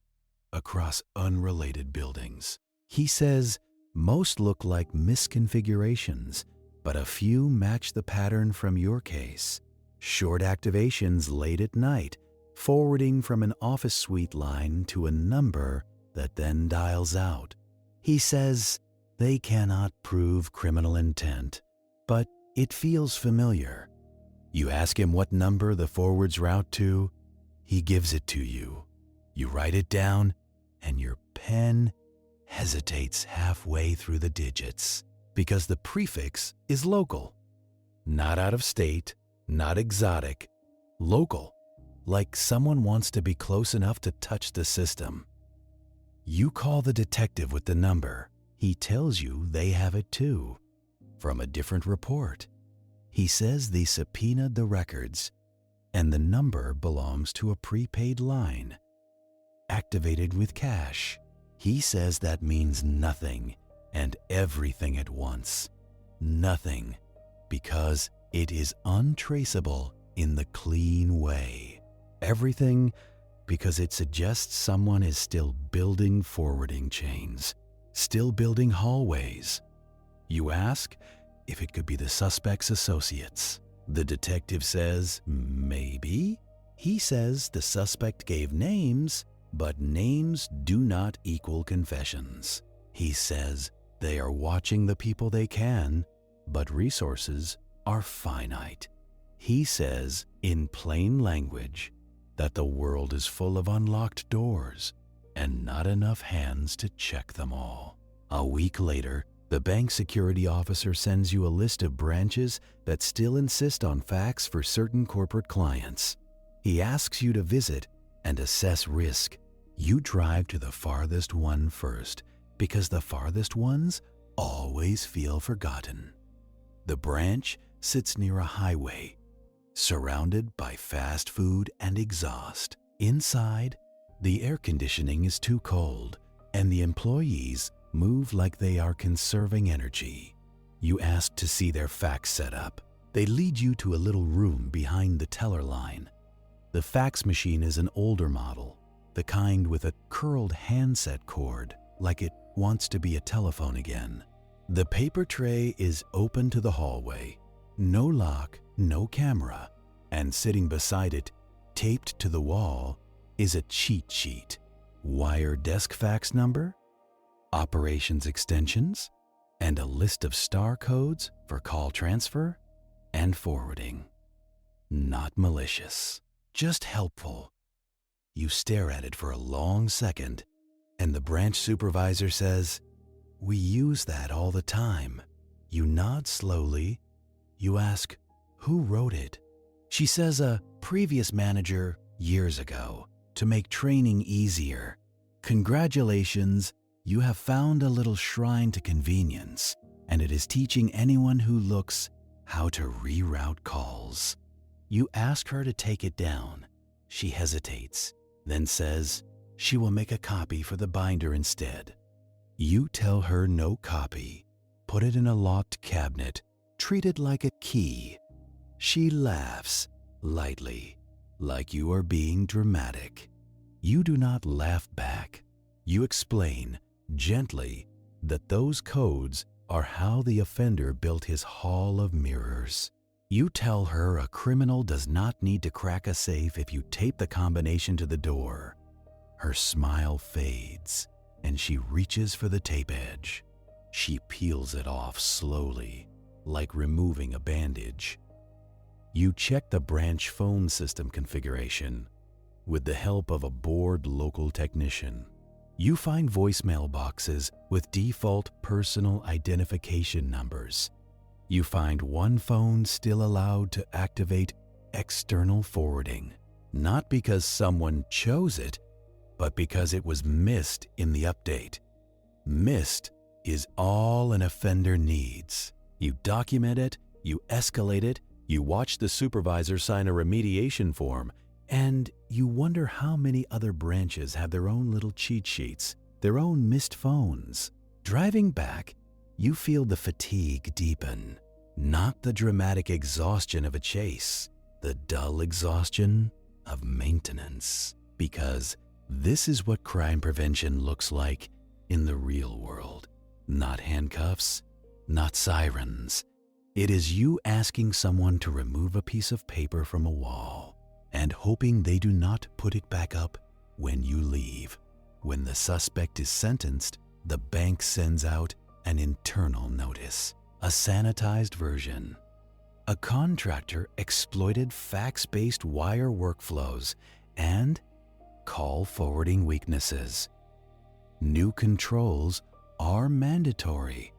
across unrelated buildings. He says most look like misconfigurations, but a few match the pattern from your case. Short activations late at night, forwarding from an office suite line to a number that then dials out. He says they cannot prove criminal intent, but it feels familiar. You ask him what number the forwards route to, he gives it to you. You write it down, and your pen hesitates halfway through the digits because the prefix is local. Not out of state, not exotic, local, like someone wants to be close enough to touch the system. You call the detective with the number. He tells you they have it too, from a different report. He says they subpoenaed the records, and the number belongs to a prepaid line, activated with cash. He says that means nothing and everything at once. Nothing, because it is untraceable in the clean way. Everything, because it suggests someone is still building forwarding chains, still building hallways. You ask if it could be the suspect's associates. The detective says, maybe. He says the suspect gave names, but names do not equal confessions. He says they are watching the people they can, but resources are finite. He says, in plain language, that the world is full of unlocked doors and not enough hands to check them all. A week later, the bank security officer sends you a list of branches that still insist on fax for certain corporate clients. He asks you to visit and assess risk. You drive to the farthest one first because the farthest ones always feel forgotten. The branch sits near a highway, surrounded by fast food and exhaust. Inside, the air conditioning is too cold, and the employees move like they are conserving energy. You ask to see their fax setup. They lead you to a little room behind the teller line. The fax machine is an older model, the kind with a curled handset cord, like it wants to be a telephone again. The paper tray is open to the hallway, no lock, no camera, and sitting beside it, taped to the wall, is a cheat sheet. Wire desk fax number, operations extensions, and a list of star codes for call transfer and forwarding. not malicious, just helpful. You stare at it for a long second, and the branch supervisor says, "We use that all the time." You nod slowly. You ask, "Who wrote it?" She says, "A previous manager years ago, to make training easier. Congratulations, you have found a little shrine to convenience, and it is teaching anyone who looks how to reroute calls." You ask her to take it down. She hesitates, then says she will make a copy for the binder instead. You tell her no copy. Put it in a locked cabinet. Treat it like a key. She laughs lightly, like you are being dramatic. You do not laugh back. You explain gently that those codes are how the offender built his hall of mirrors. You tell her a criminal does not need to crack a safe if you tape the combination to the door. Her smile fades, and she reaches for the tape edge. She peels it off slowly, like removing a bandage. You check the branch phone system configuration with the help of a bored local technician. You find voicemail boxes with default personal identification numbers. You find one phone still allowed to activate external forwarding, not because someone chose it, but because it was missed in the update. Missed is all an offender needs. You document it, you escalate it, you watch the supervisor sign a remediation form, and you wonder how many other branches have their own little cheat sheets, their own missed phones. Driving back, you feel the fatigue deepen, not the dramatic exhaustion of a chase, the dull exhaustion of maintenance. Because this is what crime prevention looks like in the real world. Not handcuffs, not sirens. It is you asking someone to remove a piece of paper from a wall and hoping they do not put it back up when you leave. When the suspect is sentenced, the bank sends out an internal notice, a sanitized version. A contractor exploited fax-based wire workflows and call forwarding weaknesses. New controls are mandatory.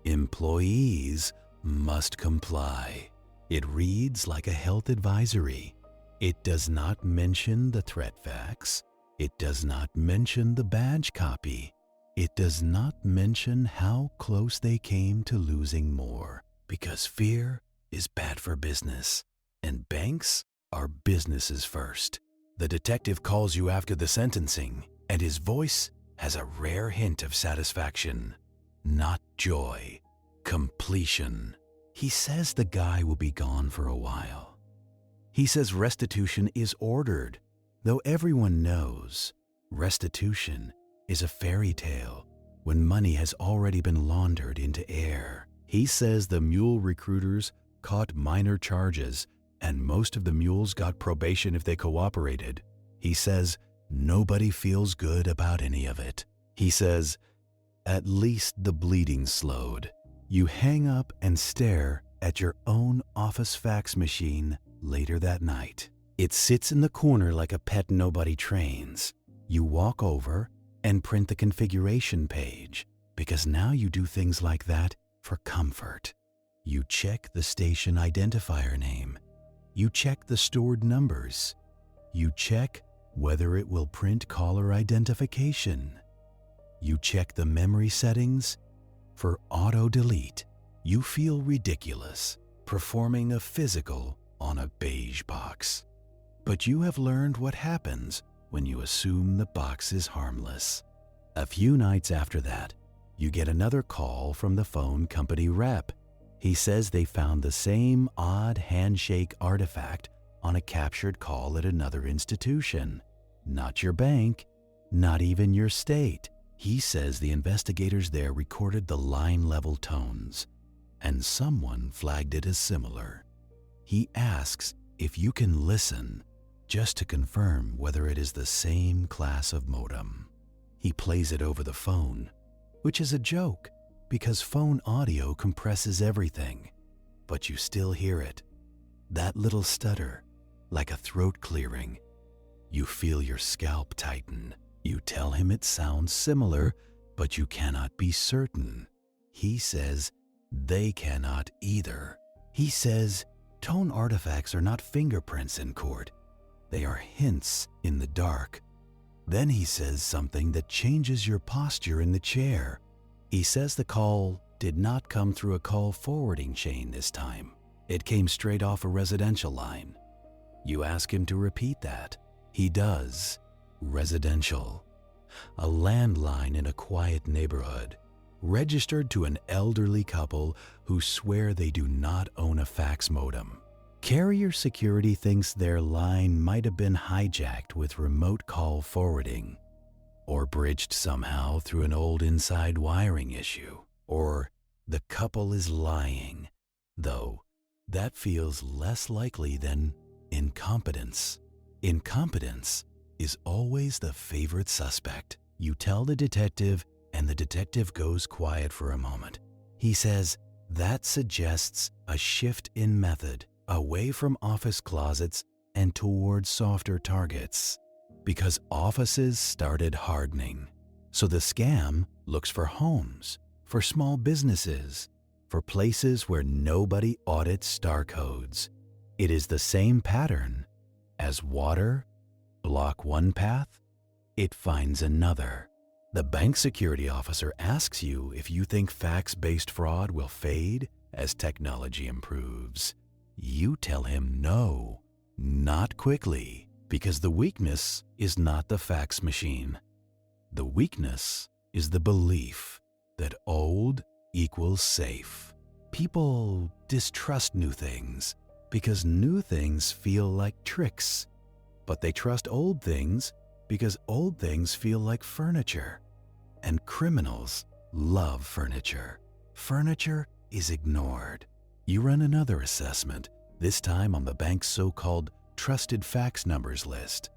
Employees must comply. It reads like a health advisory. It does not mention the threat fax. It does not mention the badge copy. It does not mention how close they came to losing more, because fear is bad for business, and banks are businesses first. The detective calls you after the sentencing, and his voice has a rare hint of satisfaction, not joy, completion. He says the guy will be gone for a while. He says restitution is ordered, though everyone knows restitution is a fairy tale when money has already been laundered into air. He says the mule recruiters caught minor charges and most of the mules got probation if they cooperated. He says nobody feels good about any of it. He says, at least the bleeding slowed. You hang up and stare at your own office fax machine later that night. It sits in the corner like a pet nobody trains. You walk over and print the configuration page, because now you do things like that for comfort. You check the station identifier name. You check the stored numbers. You check whether it will print caller identification. You check the memory settings for auto-delete. You feel ridiculous performing a physical on a beige box. But you have learned what happens when you assume the box is harmless. A few nights after that, you get another call from the phone company rep. He says they found the same odd handshake artifact on a captured call at another institution. Not your bank, not even your state. He says the investigators there recorded the line-level tones, and someone flagged it as similar. He asks if you can listen, just to confirm whether it is the same class of modem. He plays it over the phone, which is a joke because phone audio compresses everything, but you still hear it. That little stutter, like a throat clearing. You feel your scalp tighten. You tell him it sounds similar, but you cannot be certain. He says they cannot either. He says tone artifacts are not fingerprints in court. They are hints in the dark. Then he says something that changes your posture in the chair. He says the call did not come through a call forwarding chain this time. It came straight off a residential line. You ask him to repeat that. He does. Residential. A landline in a quiet neighborhood, registered to an elderly couple who swear they do not own a fax modem. Carrier security thinks their line might have been hijacked with remote call forwarding, or bridged somehow through an old inside wiring issue, or the couple is lying, though that feels less likely than incompetence. Incompetence is always the favorite suspect. You tell the detective, and the detective goes quiet for a moment. He says, that suggests a shift in method, away from office closets and towards softer targets, because offices started hardening. So the scam looks for homes, for small businesses, for places where nobody audits star codes. It is the same pattern. As water block one path, it finds another. The bank security officer asks you if you think fax-based fraud will fade as technology improves. You tell him no, not quickly, because the weakness is not the fax machine. The weakness is the belief that old equals safe. People distrust new things because new things feel like tricks, but they trust old things because old things feel like furniture. And criminals love furniture. Furniture is ignored. You run another assessment, this time on the bank's so-called trusted fax numbers list.